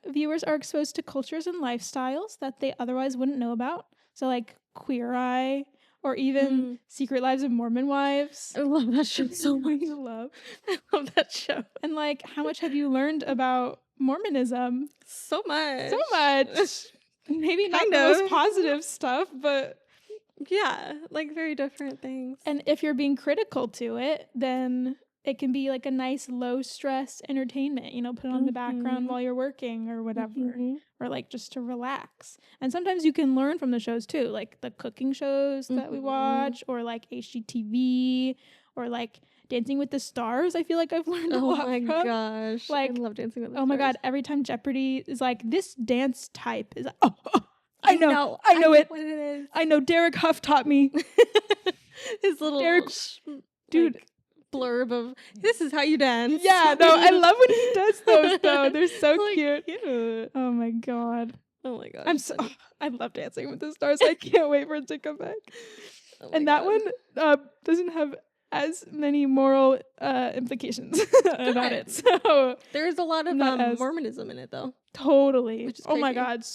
good. Viewers are exposed to cultures and lifestyles that they otherwise wouldn't know about. So like Queer Eye or even Secret Lives of Mormon Wives. I love that show so much. I love that show. And like, how much have you learned about Mormonism? So much. So much. Maybe not Kind the of. most positive stuff, but Yeah, like very different things. and if you're being critical to it, then it can be like a nice low stress entertainment, you know, put on the background while you're working or whatever, or like just to relax. And sometimes you can learn from the shows too, like the cooking shows that we watch, or like HGTV, or like Dancing with the Stars. I feel like I've learned a lot Oh my from. gosh. Like, I love Dancing with the Oh my Stars. God, every time Jeopardy is like, this dance type is, I know it. What it is. I know Derek Huff taught me. his little Eric, dude. like, blurb of this is how you dance. Yeah, no, I love when he does those though. They're so Like, cute. Oh my god. Oh my gosh. I'm so I love Dancing with the Stars. I can't wait for it to come back. Oh And that one doesn't have as many moral implications about it. So there's a lot of Mormonism in it though. Totally. Which is oh my crazy. god,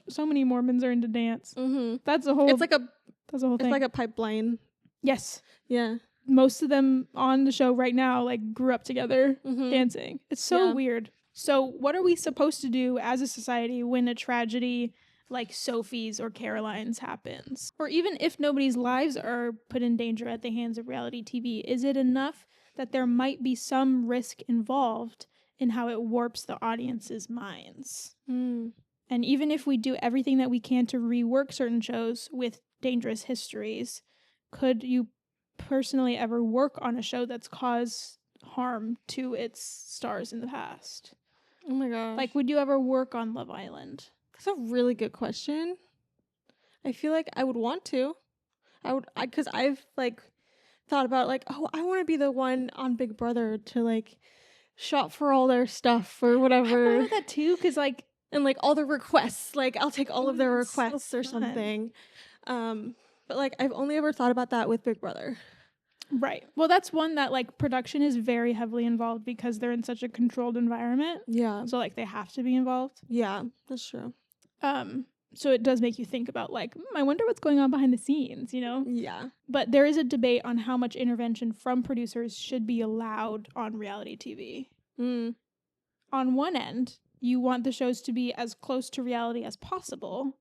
so many Mormons are into dance. Mm-hmm. That's a whole It's like a thing. It's like a pipeline. Yes. Yeah. Most of them on the show right now like grew up together dancing. It's so weird. So what are we supposed to do as a society when a tragedy like Sophie's or Caroline's happens? Or even if nobody's lives are put in danger at the hands of reality TV, is it enough that there might be some risk involved in how it warps the audience's minds? And even if we do everything that we can to rework certain shows with dangerous histories, could you personally ever work on a show that's caused harm to its stars in the past? Oh my gosh. Like, would you ever work on Love Island? That's a really good question. I feel like I would want to. Because I've like thought about like, oh, I want to be the one on Big Brother to like shop for all their stuff or whatever. I thought of that too, because like, and like all the requests, like I'll take all of their that's so requests or fun. something. But like I've only ever thought about that with Big Brother. Right. Well, that's one that like production is very heavily involved because they're in such a controlled environment. Yeah. So like they have to be involved. Yeah, that's true. So it does make you think about like, I wonder what's going on behind the scenes, you know? Yeah. But there is a debate on how much intervention from producers should be allowed on reality TV. On one end, you want the shows to be as close to reality as possible.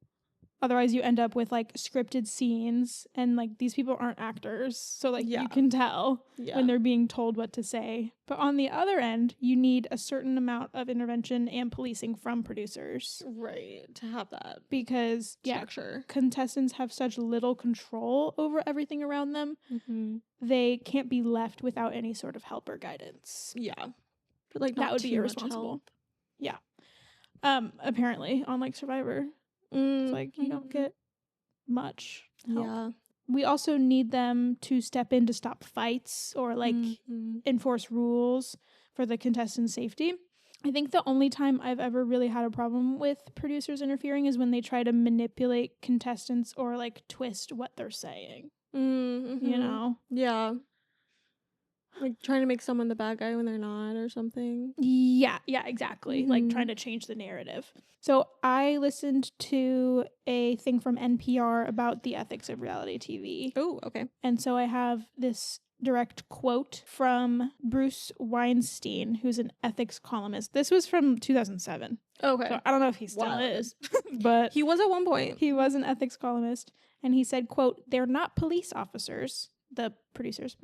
Otherwise, you end up with like scripted scenes, and like these people aren't actors, so like you can tell when they're being told what to say. But on the other end, you need a certain amount of intervention and policing from producers, right, to have that because structure. Contestants have such little control over everything around them. They can't be left without any sort of help or guidance. Yeah, but like that would be irresponsible. Yeah. Apparently on like Survivor. It's like you don't get much help. Yeah. We also need them to step in to stop fights or like enforce rules for the contestants' safety. I think the only time I've ever really had a problem with producers interfering is when they try to manipulate contestants or like twist what they're saying. You know? Yeah. Like trying to make someone the bad guy when they're not or something. Yeah, exactly. Like trying to change the narrative. So I listened to a thing from NPR about the ethics of reality TV. Oh, okay. And so I have this direct quote from Bruce Weinstein, who's an ethics columnist. This was from 2007. Okay. So I don't know if he still is, but he was at one point. He was an ethics columnist. And he said, quote, "They're not police officers," the producers.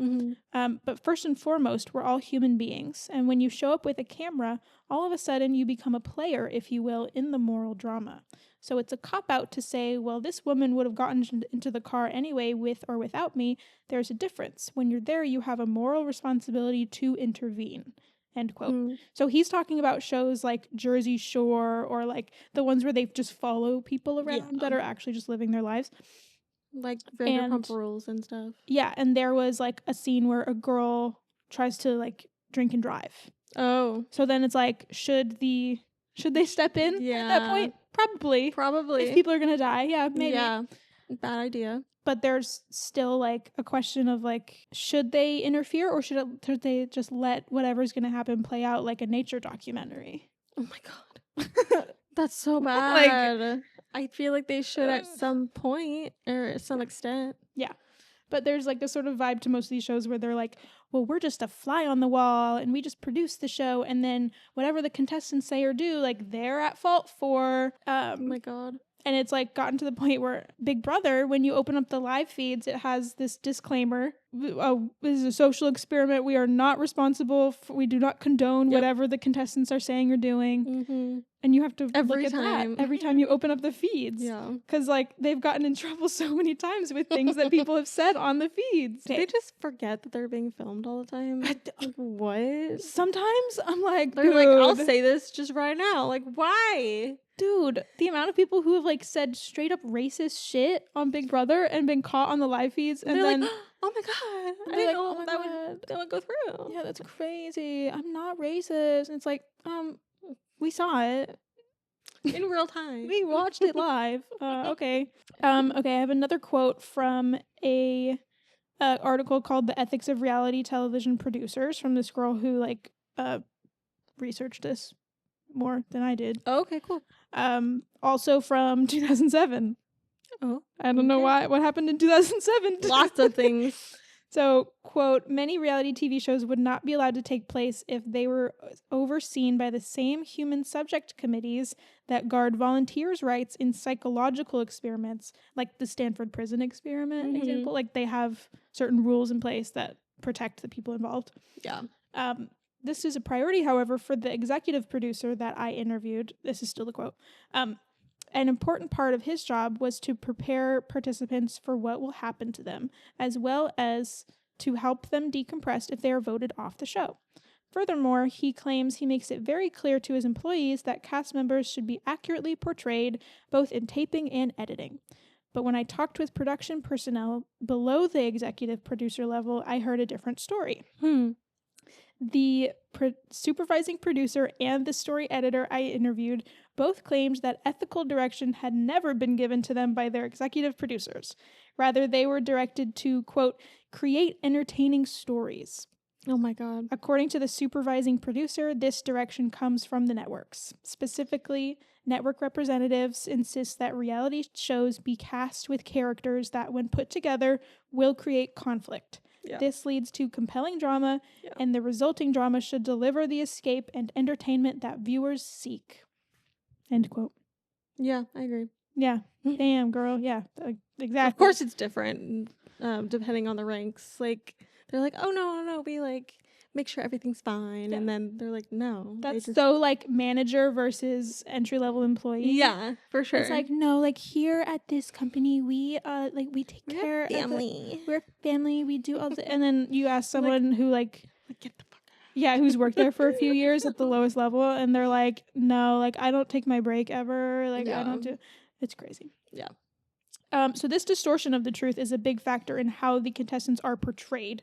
"But first and foremost, we're all human beings. And when you show up with a camera, all of a sudden you become a player, if you will, in the moral drama. So it's a cop-out to say, well, this woman would have gotten into the car anyway with or without me. There's a difference. When you're there, you have a moral responsibility to intervene." End quote. So he's talking about shows like Jersey Shore or like the ones where they just follow people around that are actually just living their lives. Like Vanderpump Rules and stuff. Yeah, and there was like a scene where a girl tries to like drink and drive. Oh. So then it's like, should they step in at that point? Probably. If people are gonna die, maybe. Yeah, bad idea. But there's still like a question of like, should they interfere or should they just let whatever's gonna happen play out like a nature documentary? Oh my god. That's so bad. Like, I feel like they should at some point or at some extent. Yeah. But there's like a sort of vibe to most of these shows where they're like, well, we're just a fly on the wall and we just produce the show. And then whatever the contestants say or do, like they're at fault for. Oh my God. And it's like gotten to the point where Big Brother, when you open up the live feeds, it has this disclaimer. This is a social experiment. We are not responsible. We do not condone whatever the contestants are saying or doing. And you have to look at that every time you open up the feeds. Yeah. Because like they've gotten in trouble so many times with things that people have said on the feeds. They just forget that they're being filmed all the time. Like, what? Sometimes I'm like, they're like, I'll say this just right now. Like, why? Dude, the amount of people who have like said straight up racist shit on Big Brother and been caught on the live feeds and they're then like, Oh my god, I They're didn't like, know oh my God. that would go through. Yeah, that's crazy. I'm not racist. And it's like, we saw it. In real time. We watched it live. Okay. Okay, I have another quote from a article called "The Ethics of Reality Television Producers" from this girl who researched this more than I did. Oh, okay, cool. Also from 2007. Oh, I don't know what happened in 2007. Lots of things. So, quote, many reality TV shows would not be allowed to take place if they were overseen by the same human subject committees that guard volunteers' rights in psychological experiments, like the Stanford prison experiment example. Like, they have certain rules in place that protect the people involved. Yeah. This is a priority, however, for the executive producer that I interviewed. This is still the quote. An important part of his job was to prepare participants for what will happen to them, as well as to help them decompress if they are voted off the show. Furthermore, he claims he makes it very clear to his employees that cast members should be accurately portrayed, both in taping and editing. But when I talked with production personnel below the executive producer level, I heard a different story. The supervising producer and the story editor I interviewed both claimed that ethical direction had never been given to them by their executive producers. Rather, they were directed to, quote, create entertaining stories. Oh my God. According to the supervising producer, this direction comes from the networks. Specifically, network representatives insist that reality shows be cast with characters that, when put together, will create conflict. Yeah. This leads to compelling drama, and the resulting drama should deliver the escape and entertainment that viewers seek. End quote. Yeah, I agree. Yeah. Damn, girl. Yeah, exactly. Of course it's different depending on the ranks. Like, they're like, oh, no, we, like, make sure everything's fine. Yeah. And then they're like, no. That's so, like, manager versus entry-level employee. Yeah, for sure. It's like, no, like, here at this company, we take care of family. We're family. We do all the... And then you ask someone who, like... Get the fuck out. Yeah, who's worked there for a few years at the lowest level, and they're like, no, like, I don't take my break ever. Like, I don't do... It's crazy. Yeah. So this distortion of the truth is a big factor in how the contestants are portrayed.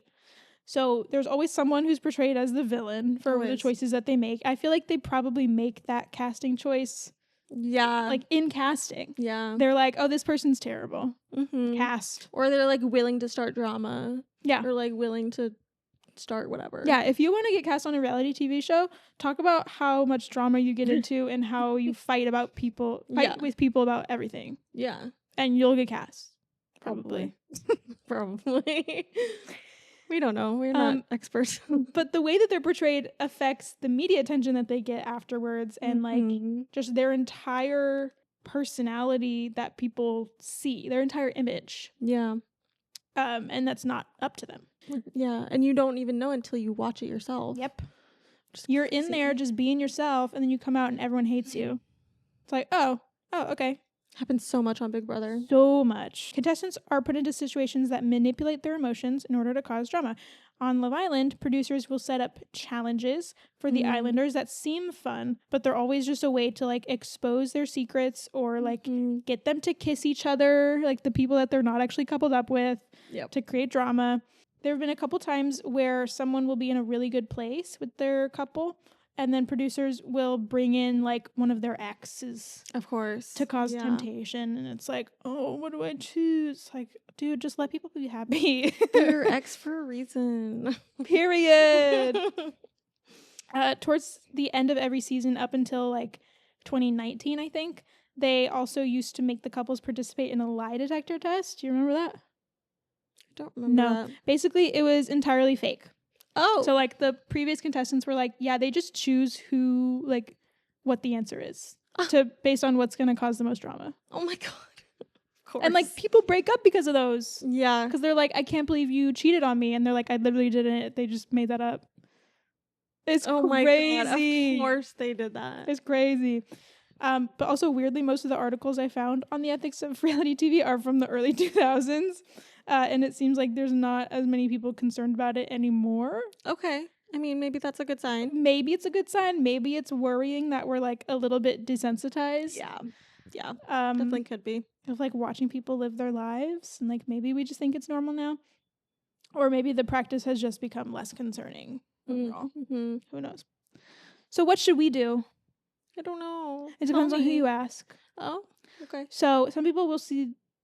So there's always someone who's portrayed as the villain for the choices that they make. I feel like they probably make that casting choice. Yeah. Like in casting. Yeah. They're like, oh, this person's terrible. Cast. Or they're like willing to start drama. Yeah. Or like willing to start whatever. Yeah. If you want to get cast on a reality TV show, talk about how much drama you get into and how you fight with people about everything. Yeah. And you'll get cast. Probably. Probably. We don't know. We're not experts. But the way that they're portrayed affects the media attention that they get afterwards and like just their entire personality that people see, their entire image. Yeah. And that's not up to them. Yeah. And you don't even know until you watch it yourself. Yep. You're in there just being yourself, and then you come out and everyone hates you. It's like, oh, okay. Happens so much on Big Brother. So much. Contestants are put into situations that manipulate their emotions in order to cause drama. On Love Island, producers will set up challenges for the islanders that seem fun, but they're always just a way to like expose their secrets or like get them to kiss each other, like the people that they're not actually coupled up with, to create drama. There have been a couple times where someone will be in a really good place with their couple, and then producers will bring in like one of their exes, of course, to cause temptation. And it's like, oh, what do I choose? Like, dude, just let people be happy. They're your ex for a reason. Period. Towards the end of every season, up until like 2019, I think, they also used to make the couples participate in a lie detector test. Do you remember that? I don't remember that. Basically, it was entirely fake. Oh. So, like, the previous contestants were like, yeah, they just choose what the answer is based on what's going to cause the most drama. Oh, my God. Of course. And, like, people break up because of those. Yeah. Because they're like, I can't believe you cheated on me. And they're like, I literally didn't. They just made that up. It's crazy. My God. Of course they did that. It's crazy. But also, weirdly, most of the articles I found on the ethics of reality TV are from the early 2000s. And it seems like there's not as many people concerned about it anymore. Okay. I mean, maybe that's a good sign. Maybe it's a good sign. Maybe it's worrying that we're like a little bit desensitized. Yeah. Yeah. Definitely could be. Of like watching people live their lives. And like maybe we just think it's normal now. Or maybe the practice has just become less concerning overall. Mm-hmm. Who knows? So what should we do? I don't know. It depends on who you ask. Oh, okay. So some people will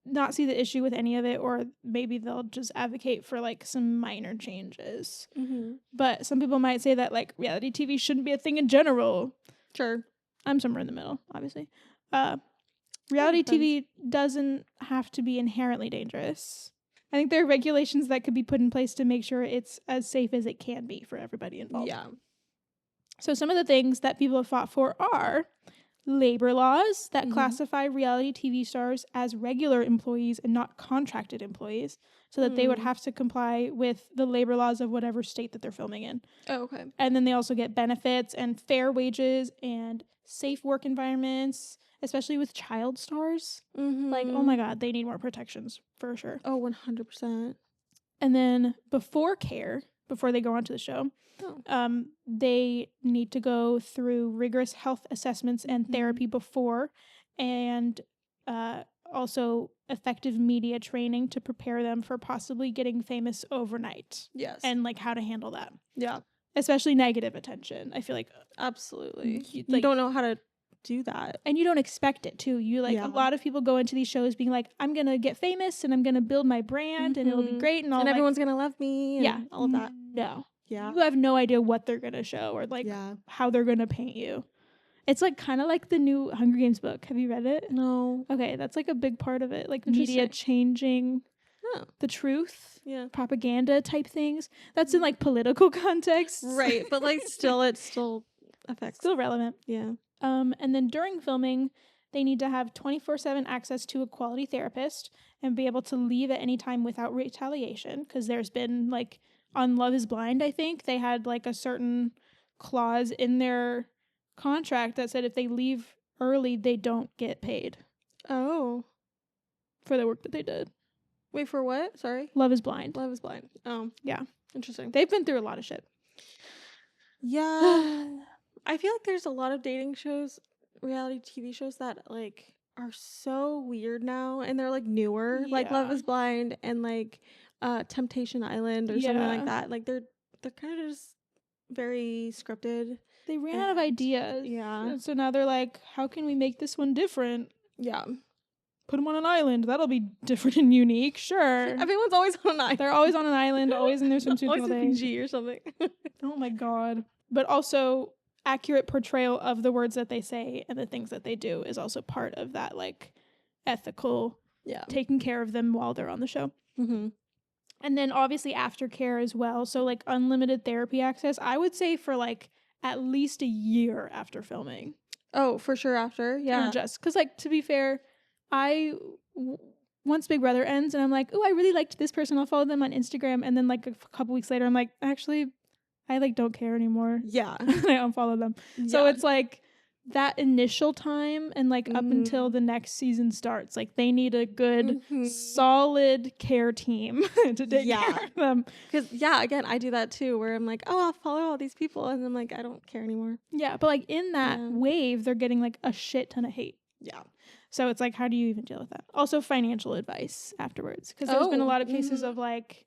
not see the issue with any of it, or maybe they'll just advocate for like some minor changes. Mm-hmm. But some people might say that like reality TV shouldn't be a thing in general. Sure. I'm somewhere in the middle, obviously. Reality TV doesn't have to be inherently dangerous. I think there are regulations that could be put in place to make sure it's as safe as it can be for everybody involved. Yeah. So some of the things that people have fought for are labor laws that classify reality TV stars as regular employees and not contracted employees, so that they would have to comply with the labor laws of whatever state that they're filming in. Oh, okay. And then they also get benefits and fair wages and safe work environments, especially with child stars. Mm-hmm. Like, oh my God, they need more protections for sure. Oh, 100%. And then before they go onto the show, they need to go through rigorous health assessments and therapy before, and also effective media training to prepare them for possibly getting famous overnight. Yes. And like how to handle that. Yeah. Especially negative attention. I feel like absolutely. You like, don't know how to do that. And you don't expect it too. You like a lot of people go into these shows being like, I'm gonna get famous and I'm gonna build my brand and it'll be great and all, and everyone's gonna love me and all of that. No. Yeah. You have no idea what they're gonna show or like how they're gonna paint you. It's like kind of like the new Hunger Games book. Have you read it? No. Okay, that's like a big part of it. Like media changing the truth. Yeah. Propaganda type things. That's in like political context. Right. But like still it still affects. Still relevant. Yeah. And then during filming, they need to have 24/7 access to a quality therapist and be able to leave at any time without retaliation. Because there's been like on Love is Blind, I think they had like a certain clause in their contract that said if they leave early, they don't get paid. Oh. For the work that they did. Wait, for what? Sorry? Love is Blind. Love is Blind. Oh. Yeah. Interesting. They've been through a lot of shit. Yeah. I feel like there's a lot of dating shows, reality TV shows that like are so weird now and they're like newer, like Love is Blind and like Temptation Island or something like that. Like they're kind of just very scripted. They ran out of ideas. Yeah. And so now they're like, how can we make this one different? Yeah. Put them on an island. That'll be different and unique. Sure. Everyone's always on an island. They're always on an island, always in their swimsuits all day. Fiji or something. Oh my God. But also accurate portrayal of the words that they say and the things that they do is also part of that like ethical taking care of them while they're on the show. Mm-hmm. And then obviously aftercare as well. So like unlimited therapy access, I would say for like at least a year after filming. Oh, for sure after. Yeah. Or just because like to be fair, once Big Brother ends and I'm like, oh, I really liked this person. I'll follow them on Instagram. And then like a couple weeks later, I'm like, actually, I like don't care anymore. Yeah. I unfollow them. Yeah. So it's like that initial time and like up until the next season starts, like they need a good solid care team to take care of them. Because again, I do that too, where I'm like, oh, I'll follow all these people, and I'm like, I don't care anymore. Yeah, but like in that wave, they're getting like a shit ton of hate. Yeah. So it's like, how do you even deal with that? Also, financial advice afterwards, because there's been a lot of cases of like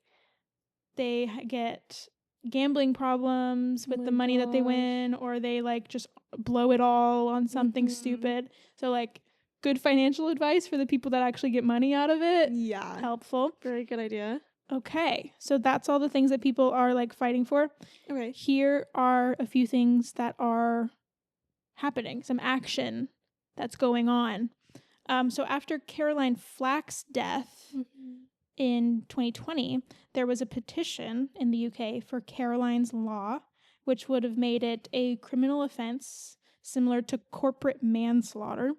they get gambling problems with the money that they win, or they like just blow it all on something stupid. So like good financial advice for the people that actually get money out of it. Yeah. Helpful. Very good idea. Okay. So that's all the things that people are like fighting for. Okay. Here are a few things that are happening, some action that's going on. So after Caroline Flack's death in 2020, there was a petition in the UK for Caroline's Law, which would have made it a criminal offense similar to corporate manslaughter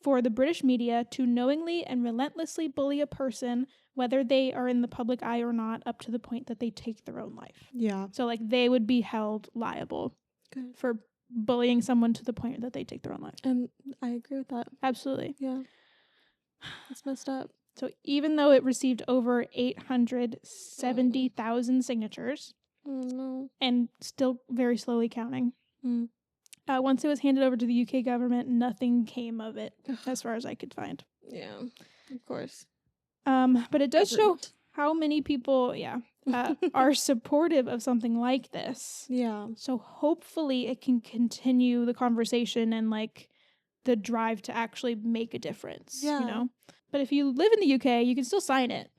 for the British media to knowingly and relentlessly bully a person, whether they are in the public eye or not, up to the point that they take their own life. Yeah. So like they would be held liable for bullying someone to the point that they take their own life. And I agree with that. Absolutely. Yeah. It's messed up. So even though it received over 870,000 signatures, and still very slowly counting, once it was handed over to the UK government, nothing came of it, as far as I could find. Yeah, of course. But it does show how many people, are supportive of something like this. Yeah. So hopefully it can continue the conversation and like the drive to actually make a difference, you know? But if you live in the UK, you can still sign it.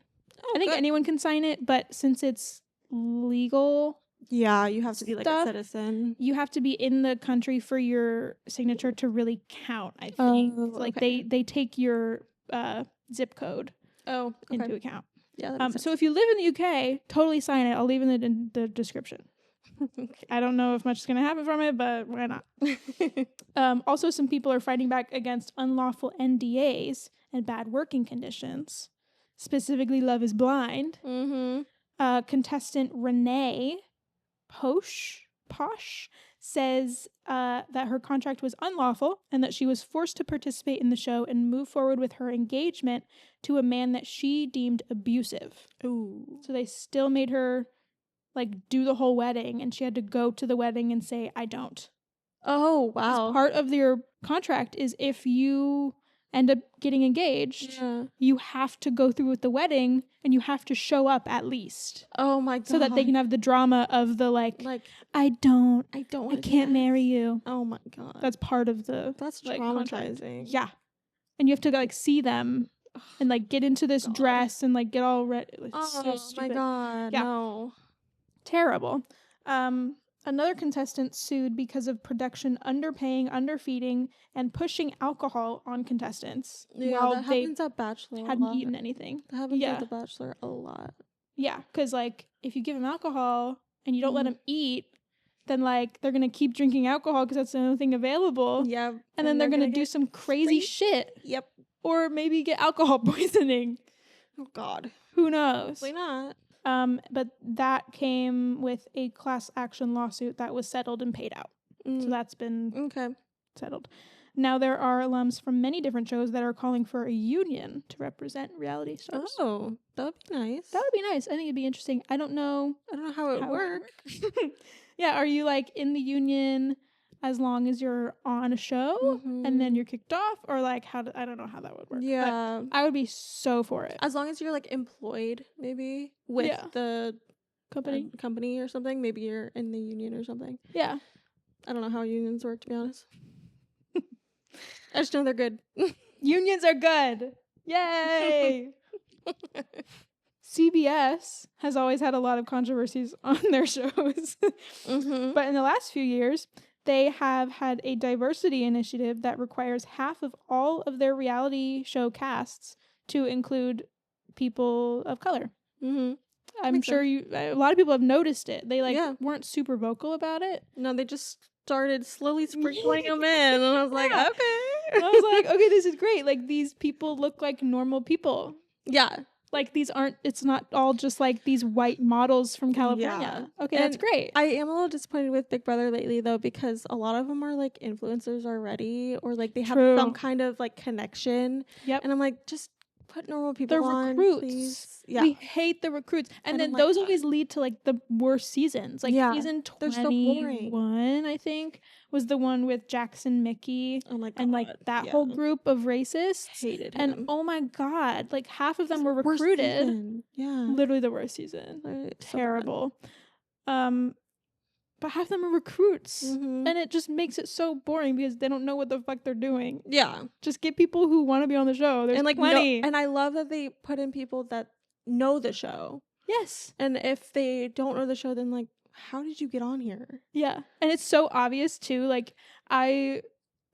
I think anyone can sign it, but since it's legal, yeah, you have to be like a citizen. You have to be in the country for your signature to really count, I think. So, like they take your zip code into account. Yeah. So if you live in the UK, totally sign it. I'll leave it in the description. Okay. I don't know if much is going to happen from it, but why not? Also, some people are fighting back against unlawful NDAs and bad working conditions. Specifically, Love is Blind. Contestant Renee Posh says that her contract was unlawful and that she was forced to participate in the show and move forward with her engagement to a man that she deemed abusive. Ooh. So they still made her like do the whole wedding, and she had to go to the wedding and say, I don't. Oh, wow. Part of your contract is if you end up getting engaged, you have to go through with the wedding and you have to show up at least. Oh my God. So that they can have the drama of the like I can't marry you. Oh my God. That's part of the That's traumatizing. Contract. Yeah. And you have to like see them and like get into this dress and like get all ready. It's so stupid. My God. Yeah. No. Terrible. Another contestant sued because of production underpaying, underfeeding, and pushing alcohol on contestants. Yeah, while that happens at Bachelor. Hadn't eaten anything. That happens at the Bachelor a lot. Yeah, because like if you give them alcohol and you don't let them eat, then like they're gonna keep drinking alcohol because that's the only thing available. Yeah, and then they're gonna do some crazy shit. Yep. Or maybe get alcohol poisoning. Oh God. Who knows? Probably not. But that came with a class action lawsuit that was settled and paid out. So that's been settled. Now there are alums from many different shows that are calling for a union to represent reality stars. Oh, that would be nice. That would be nice. I think it'd be interesting. I don't know how it works. Yeah, are you like in the union as long as you're on a show and then you're kicked off, or like I don't know how that would work. Yeah, but I would be so for it. As long as you're like employed, maybe with the company or something. Maybe you're in the union or something. Yeah, I don't know how unions work, to be honest. I just know they're good. Unions are good. Yay! CBS has always had a lot of controversies on their shows. But in the last few years, they have had a diversity initiative that requires half of all of their reality show casts to include people of color. I'm sure a lot of people have noticed it. They weren't super vocal about it. No, they just started slowly sprinkling them in, and I was like, okay. And I was like, okay, this is great. Like, these people look like normal people. Yeah. Like, it's not all just like these white models from California. Yeah. Okay, and that's great. I am a little disappointed with Big Brother lately, though, because a lot of them are like influencers already, or like they have some kind of like connection. Yep. And I'm like, just put normal people on, recruits. Please. Yeah. We hate the recruits. And then those always lead to like the worst seasons. Like season 21, I think, was the one with Jackson Mickey. Oh my God. And like that whole group of racists. Hated him. And oh my God, like half of them were recruited. Yeah. Literally the worst season. Terrible. But half of them are recruits. And it just makes it so boring because they don't know what the fuck they're doing. Yeah. Just get people who want to be on the show. There's plenty. And I love that they put in people that know the show. Yes. And if they don't know the show, then like, how did you get on here? Yeah. And it's so obvious too. Like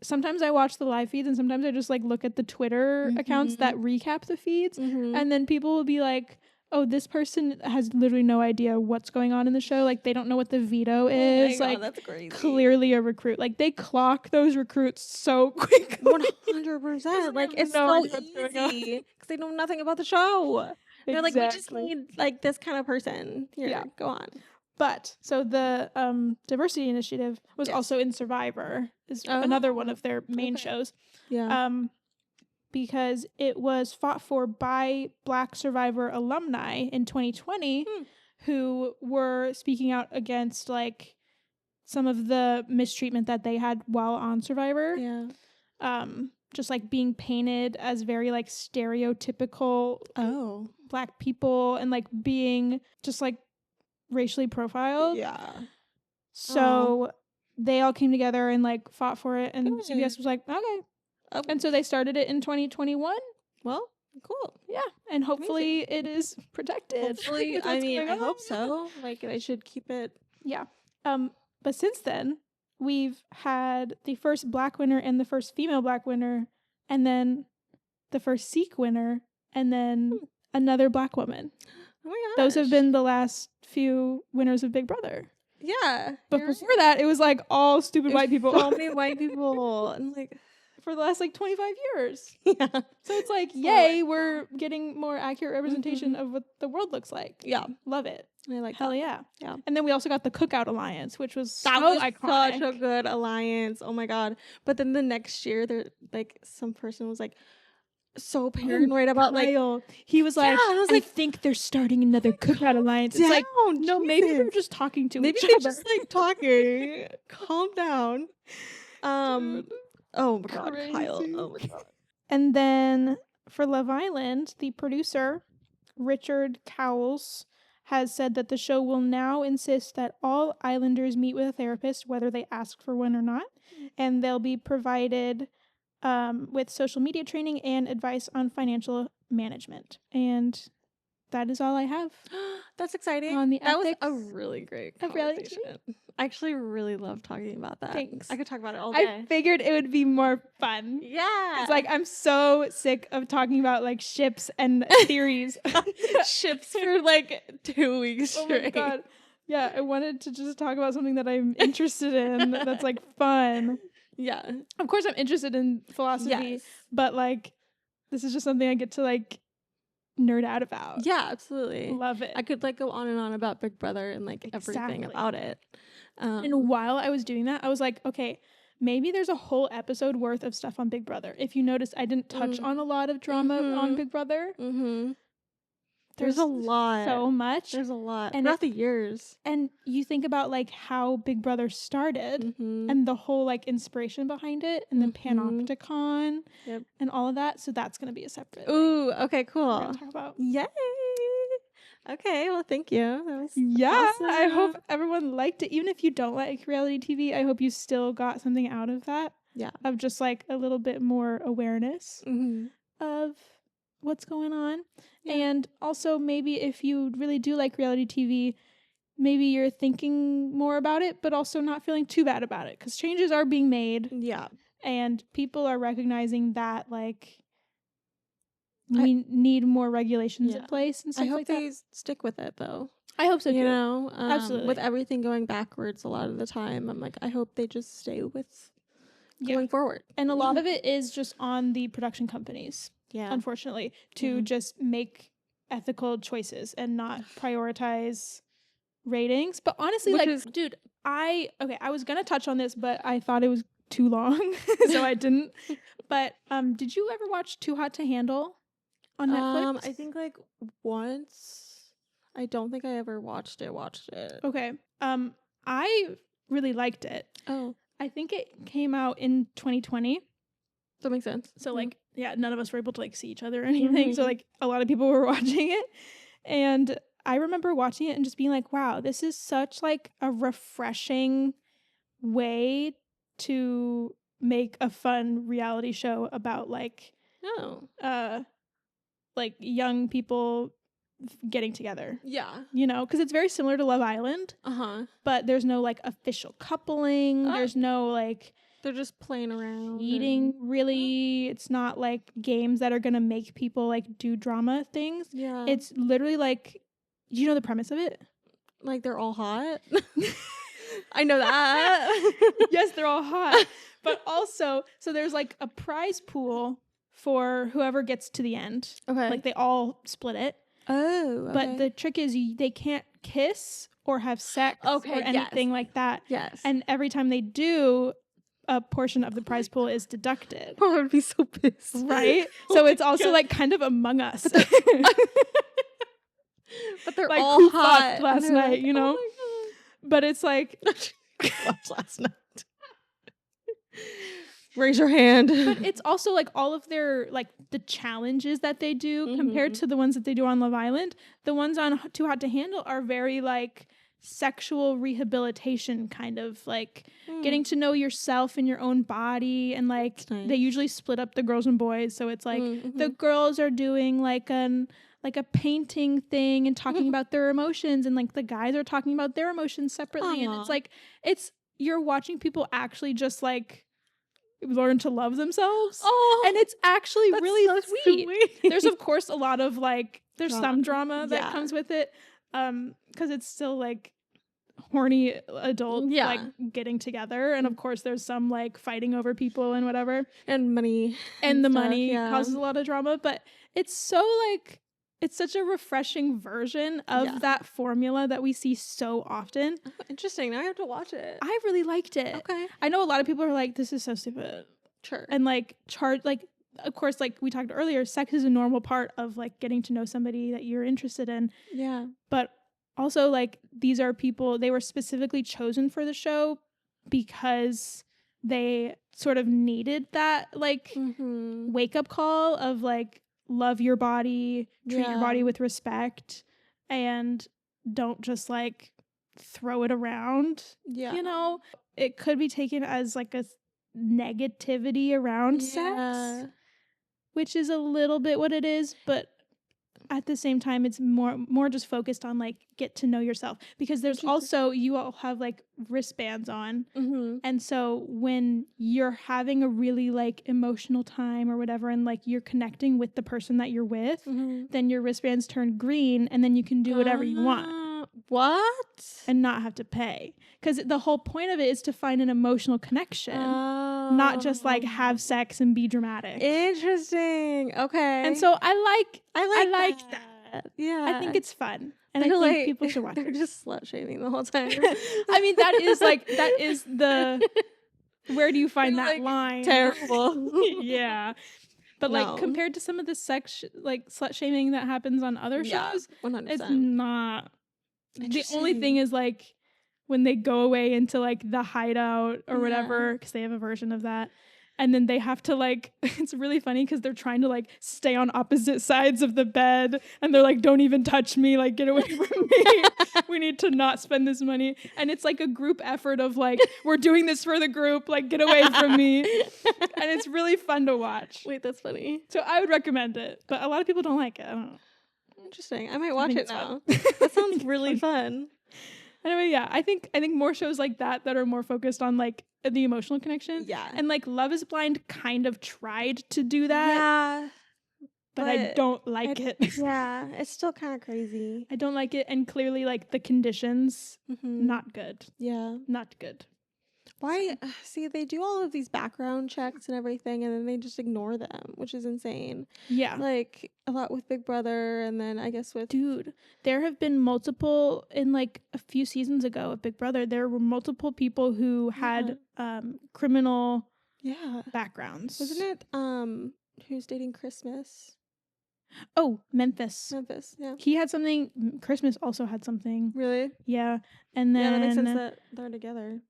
sometimes I watch the live feeds and sometimes I just like look at the Twitter accounts that recap the feeds. And then people will be like, oh, this person has literally no idea what's going on in the show. Like, they don't know what the veto is. God, like, that's crazy. Clearly a recruit. Like, they clock those recruits so quick. 100%. Like, it's so easy because they know nothing about the show. Exactly. They're like, we just need like this kind of person. Here, go on. But so the diversity initiative was also in Survivor. Is another one of their main shows. Yeah. Because it was fought for by Black Survivor alumni in 2020 who were speaking out against like some of the mistreatment that they had while on Survivor. Yeah. Just like being painted as very like stereotypical Black people and like being just like racially profiled. Yeah. So they all came together and like fought for it, and Good. CBS was like, okay. Oh, And so they started it in 2021. well, cool. Yeah, and hopefully it is protected. Hopefully, with I what's mean, going I hope on. so. Like, I should keep it. Yeah. But since then, we've had the first Black winner and the first female Black winner, and then the first Sikh winner, and then another Black woman. Oh my gosh. Those have been the last few winners of Big Brother. Yeah. But before that, it was like all stupid white people. So many white people. And like, for the last like 25 years. yeah. So it's like, yay, we're getting more accurate representation of what the world looks like. Yeah. Love it. I like Hell that. yeah. Yeah. And then we also got the Cookout Alliance, which was That so was iconic. such a good alliance. Oh my God. But then the next year, there like some person was like so paranoid about like Kyle. He was like, I was I like, think they're starting another Cookout Alliance. It's like, no, maybe they're just talking to maybe each they're other. just like talking. Calm down. Dude, oh my God, crazy. Kyle. Oh my God. And then for Love Island, the producer, Richard Cowles, has said that the show will now insist that all islanders meet with a therapist, whether they ask for one or not, and they'll be provided with social media training and advice on financial management. And that is all I have. That's exciting. On the that was ethics a really great of reality conversation. I actually really love talking about that. Thanks. I could talk about it all day. I figured it would be more fun. Yeah. It's like I'm so sick of talking about like ships and theories. ships for like 2 weeks straight. Oh my God. Yeah, I wanted to just talk about something that I'm interested in that's like fun. Yeah. Of course I'm interested in philosophy, but like this is just something I get to like nerd out about. Yeah, absolutely. Love it. I could like go on and on about Big Brother and like everything about it. And while I was doing that, I was like, okay, maybe there's a whole episode worth of stuff on Big Brother. If you notice, I didn't touch on a lot of drama on Big Brother. There's a lot. So much. There's a lot. And throughout the years. And you think about like how Big Brother started and the whole like inspiration behind it and the Panopticon and all of that. So that's going to be a separate Ooh, okay, cool. we're gonna talk about. Yay. Okay, well, thank you. That was awesome. I hope everyone liked it. Even if you don't like reality TV, I hope you still got something out of that. Yeah. Of just like a little bit more awareness of what's going on. Yeah. And also maybe if you really do like reality TV, maybe you're thinking more about it, but also not feeling too bad about it because changes are being made. Yeah. And people are recognizing that like we need more regulations in place and stuff I hope like they that. stick with it though. I hope so too. You know, absolutely. With everything going backwards a lot of the time, I'm like, I hope they just stay with going forward. And a lot of it is just on the production companies. Yeah. Unfortunately, to just make ethical choices and not prioritize ratings. But honestly, dude, I was gonna touch on this, but I thought it was too long, so I didn't. But did you ever watch Too Hot to Handle on Netflix? I think like once. I don't think I ever watched it. Okay. I really liked it. Oh. I think it came out in 2020. That makes sense. So like, yeah, none of us were able to like see each other or anything. So like a lot of people were watching it. And I remember watching it and just being like, wow, this is such like a refreshing way to make a fun reality show about like young people getting together. Yeah. You know, because it's very similar to Love Island. But there's no like official coupling. There's no like they're just playing around. Eating really. It's not like games that are gonna make people like do drama things. Yeah. It's literally like, do you know the premise of it? Like they're all hot. I know that. Yes, they're all hot. But also, so there's like a prize pool for whoever gets to the end. Okay. Like they all split it. Oh. Okay. But the trick is they can't kiss or have sex or anything like that. Yes. And every time they do, a portion of the prize pool is deducted. Oh, I would be so pissed. Right? So it's also like kind of Among Us. But they're like all who hot fucked last night, like, you know? Oh but it's like last night. Raise your hand. But it's also like all of their like the challenges that they do compared to the ones that they do on Love Island. The ones on Too Hot to Handle are very like sexual rehabilitation, kind of like getting to know yourself and your own body, and like nice. they usually split up the girls and boys, so it's like the girls are doing like a painting thing and talking about their emotions, and like the guys are talking about their emotions separately. And it's like you're watching people actually just like learn to love themselves. And it's actually really so sweet. There's of course a lot of like there's some drama that comes with it, because it's still like horny adult like getting together, and of course there's some like fighting over people and whatever, and money, and the money causes a lot of drama. But it's so like it's such a refreshing version of that formula that we see so often. Oh, interesting. Now I have to watch it. I really liked it. Okay. I know a lot of people are like, this is so stupid. Sure. And like of course, like we talked earlier, sex is a normal part of like getting to know somebody that you're interested in. Yeah. But also like these are people, they were specifically chosen for the show because they sort of needed that like wake up call of like, love your body, treat your body with respect, and don't just like throw it around. Yeah. You know, it could be taken as like a negativity around sex, which is a little bit what it is, but at the same time it's more just focused on like get to know yourself, because there's also you all have like wristbands on, and so when you're having a really like emotional time or whatever, and like you're connecting with the person that you're with, then your wristbands turn green, and then you can do whatever you want. What? And not have to pay, because the whole point of it is to find an emotional connection, not just like have sex and be dramatic. Interesting. Okay. And so I like that. Yeah, I think it's fun, and I think people should watch they're it. Just slut shaming the whole time. I mean, that is the where do you find that line? Terrible. Yeah. But like compared to some of the sex like slut shaming that happens on other shows, 100%. it's not. The only thing is like when they go away into like the hideout or whatever, because they have a version of that, and then they have to like it's really funny because they're trying to like stay on opposite sides of the bed, and they're like, don't even touch me, like get away from me. We need to not spend this money. And it's like a group effort of like, we're doing this for the group, like get away from me. And it's really fun to watch. Wait, that's funny. So I would recommend it, but a lot of people don't like it. I don't know. Interesting. I might watch it now. That sounds really fun. Anyway, yeah, I think more shows like that are more focused on like the emotional connection. Yeah. And like Love is Blind kind of tried to do that. Yeah. But I don't like it. Yeah, it's still kind of crazy. I don't like it, and clearly like the conditions not good. Yeah. Not good. Why? See, they do all of these background checks and everything, and then they just ignore them, which is insane. Yeah. Like, a lot with Big Brother, and then I guess with... Dude, there have been multiple, in like a few seasons ago of Big Brother, there were multiple people who had criminal backgrounds. Wasn't it, who's dating Christmas? Oh, Memphis, yeah. He had something, Christmas also had something. Really? Yeah. And then... Yeah, that makes sense that they're together.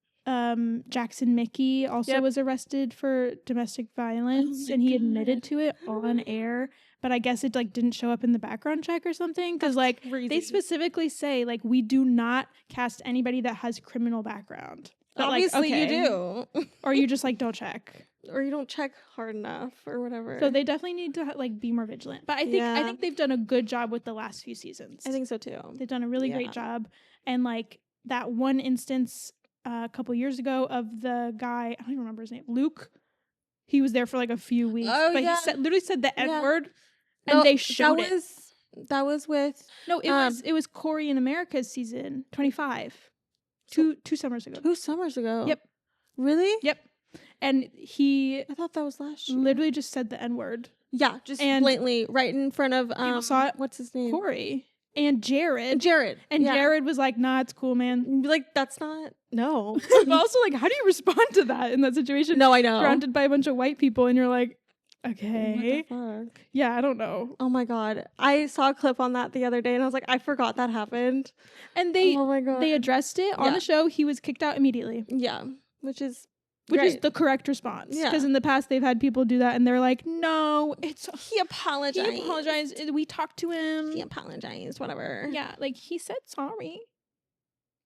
Jackson Mickey also was arrested for domestic violence, and he admitted to it on air, but I guess it like didn't show up in the background check or something, because like they specifically say like we do not cast anybody that has criminal background. But obviously you do. Or you just like don't check, or you don't check hard enough or whatever. So they definitely need to like be more vigilant. But I think they've done a good job with the last few seasons. I think so too. They've done a really great job, and like that one instance a couple years ago of the guy, I don't even remember his name, Luke. He was there for like a few weeks, but he literally said the N word, and they showed it. That was with it was Corey in America's season 25, two summers ago. 2 summers ago. Yep. Really? Yep. And I thought that was last year. Literally just said the N word. Yeah, just blatantly right in front of people saw it. What's his name? Corey. And Jared. And yeah. Jared was like, nah, it's cool, man. Like, that's not... No. But also, like, how do you respond to that in that situation? No, I know. Surrounded by a bunch of white people, and you're like, okay. What the fuck? Yeah, I don't know. Oh, my God. I saw a clip on that the other day, and I was like, I forgot that happened. And they addressed it on the show. He was kicked out immediately. Yeah, which is which is the correct response. Because in the past, they've had people do that, and they're like, no, he apologized. He apologized. We talked to him. He apologized, whatever. Yeah, like, he said sorry.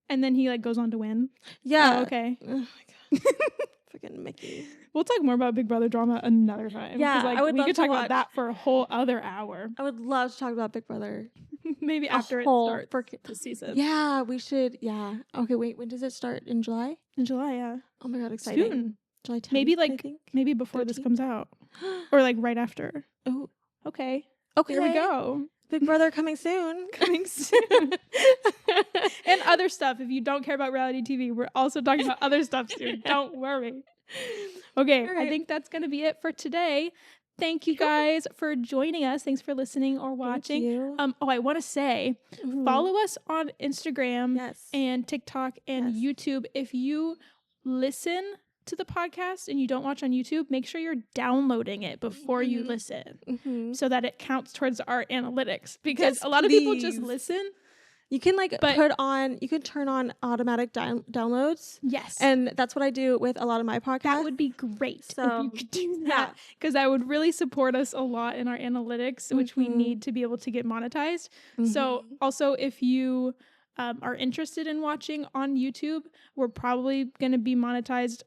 And then he, like, goes on to win. Yeah. Oh, okay. Oh, my God. Freaking Mickey. We'll talk more about Big Brother drama another time. Yeah, like, we could talk about that for a whole other hour. I would love to talk about Big Brother. Maybe after it starts this season. Yeah, we should. Yeah. Okay, wait. When does it start? In July? In July, yeah. Oh my God, exciting. Soon. July 10th, maybe before 13th? This comes out. Or like right after. Oh. Okay. Here we go. Big Brother coming soon. Coming soon. And other stuff. If you don't care about reality TV, we're also talking about other stuff soon. Don't worry. Okay, right. I think that's going to be it for today. Thank you guys for joining us. Thanks for listening or watching. Thank you. I want to say, follow us on Instagram and TikTok and YouTube. If you listen to the podcast and you don't watch on YouTube, make sure you're downloading it before you listen so that it counts towards our analytics, because a lot of people just listen. You can you can turn on automatic downloads. Yes. And that's what I do with a lot of my podcasts. That would be great if you could do that, because that would really support us a lot in our analytics, which we need to be able to get monetized. So also, if you are interested in watching on YouTube, we're probably going to be monetized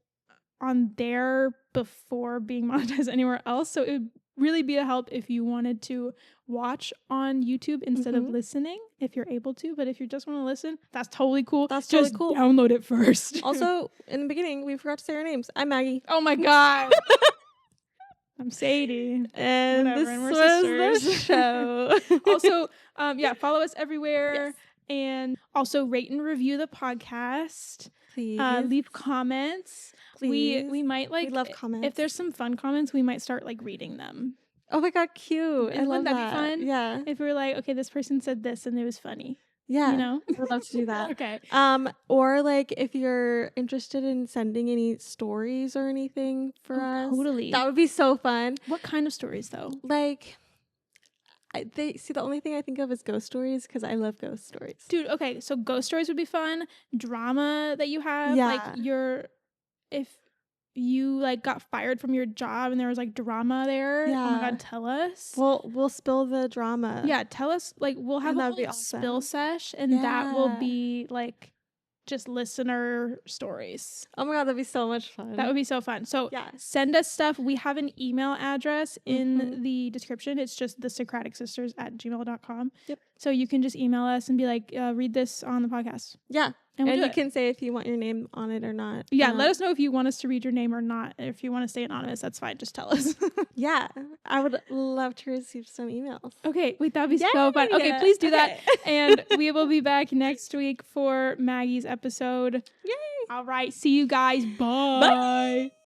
on there before being monetized anywhere else. So it would really be a help if you wanted to watch on YouTube instead of listening, if you're able to. But if you just want to listen, that's totally cool. That's totally cool. Download it first. Also, in the beginning, we forgot to say our names. I'm Maggie. Oh my God. I'm Sadie. And whatever, this was the show. Also, follow us everywhere. Yes. And also rate and review the podcast. Please. Leave comments. Please. We might we love comments. If there's some fun comments, we might start like reading them. Oh my God, cute. I love that. Wouldn't that be fun? Yeah. If we were like, okay, this person said this and it was funny. Yeah. You know? I'd love to do that. Okay. Or like if you're interested in sending any stories or anything for us. Totally. That would be so fun. What kind of stories though? Like the only thing I think of is ghost stories, because I love ghost stories. Dude, okay, so ghost stories would be fun. Drama that you have, like if you like got fired from your job and there was like drama there. Yeah. Oh my God, tell us. We'll spill the drama. Yeah, tell us. Like we'll have a whole spill sesh, and that will be like just listener stories. Oh my God, that'd be so much fun. That would be so fun. So send us stuff. We have an email address in the description. It's just thesocraticsisters@gmail.com. Yep. So you can just email us and be like, read this on the podcast. Yeah. And you can say if you want your name on it or not. Yeah, let us know if you want us to read your name or not. If you want to stay anonymous, that's fine. Just tell us. Yeah, I would love to receive some emails. Okay, wait, that'd be so fun. Okay, please do that. And we will be back next week for Maggie's episode. Yay! All right, see you guys. Bye. Bye.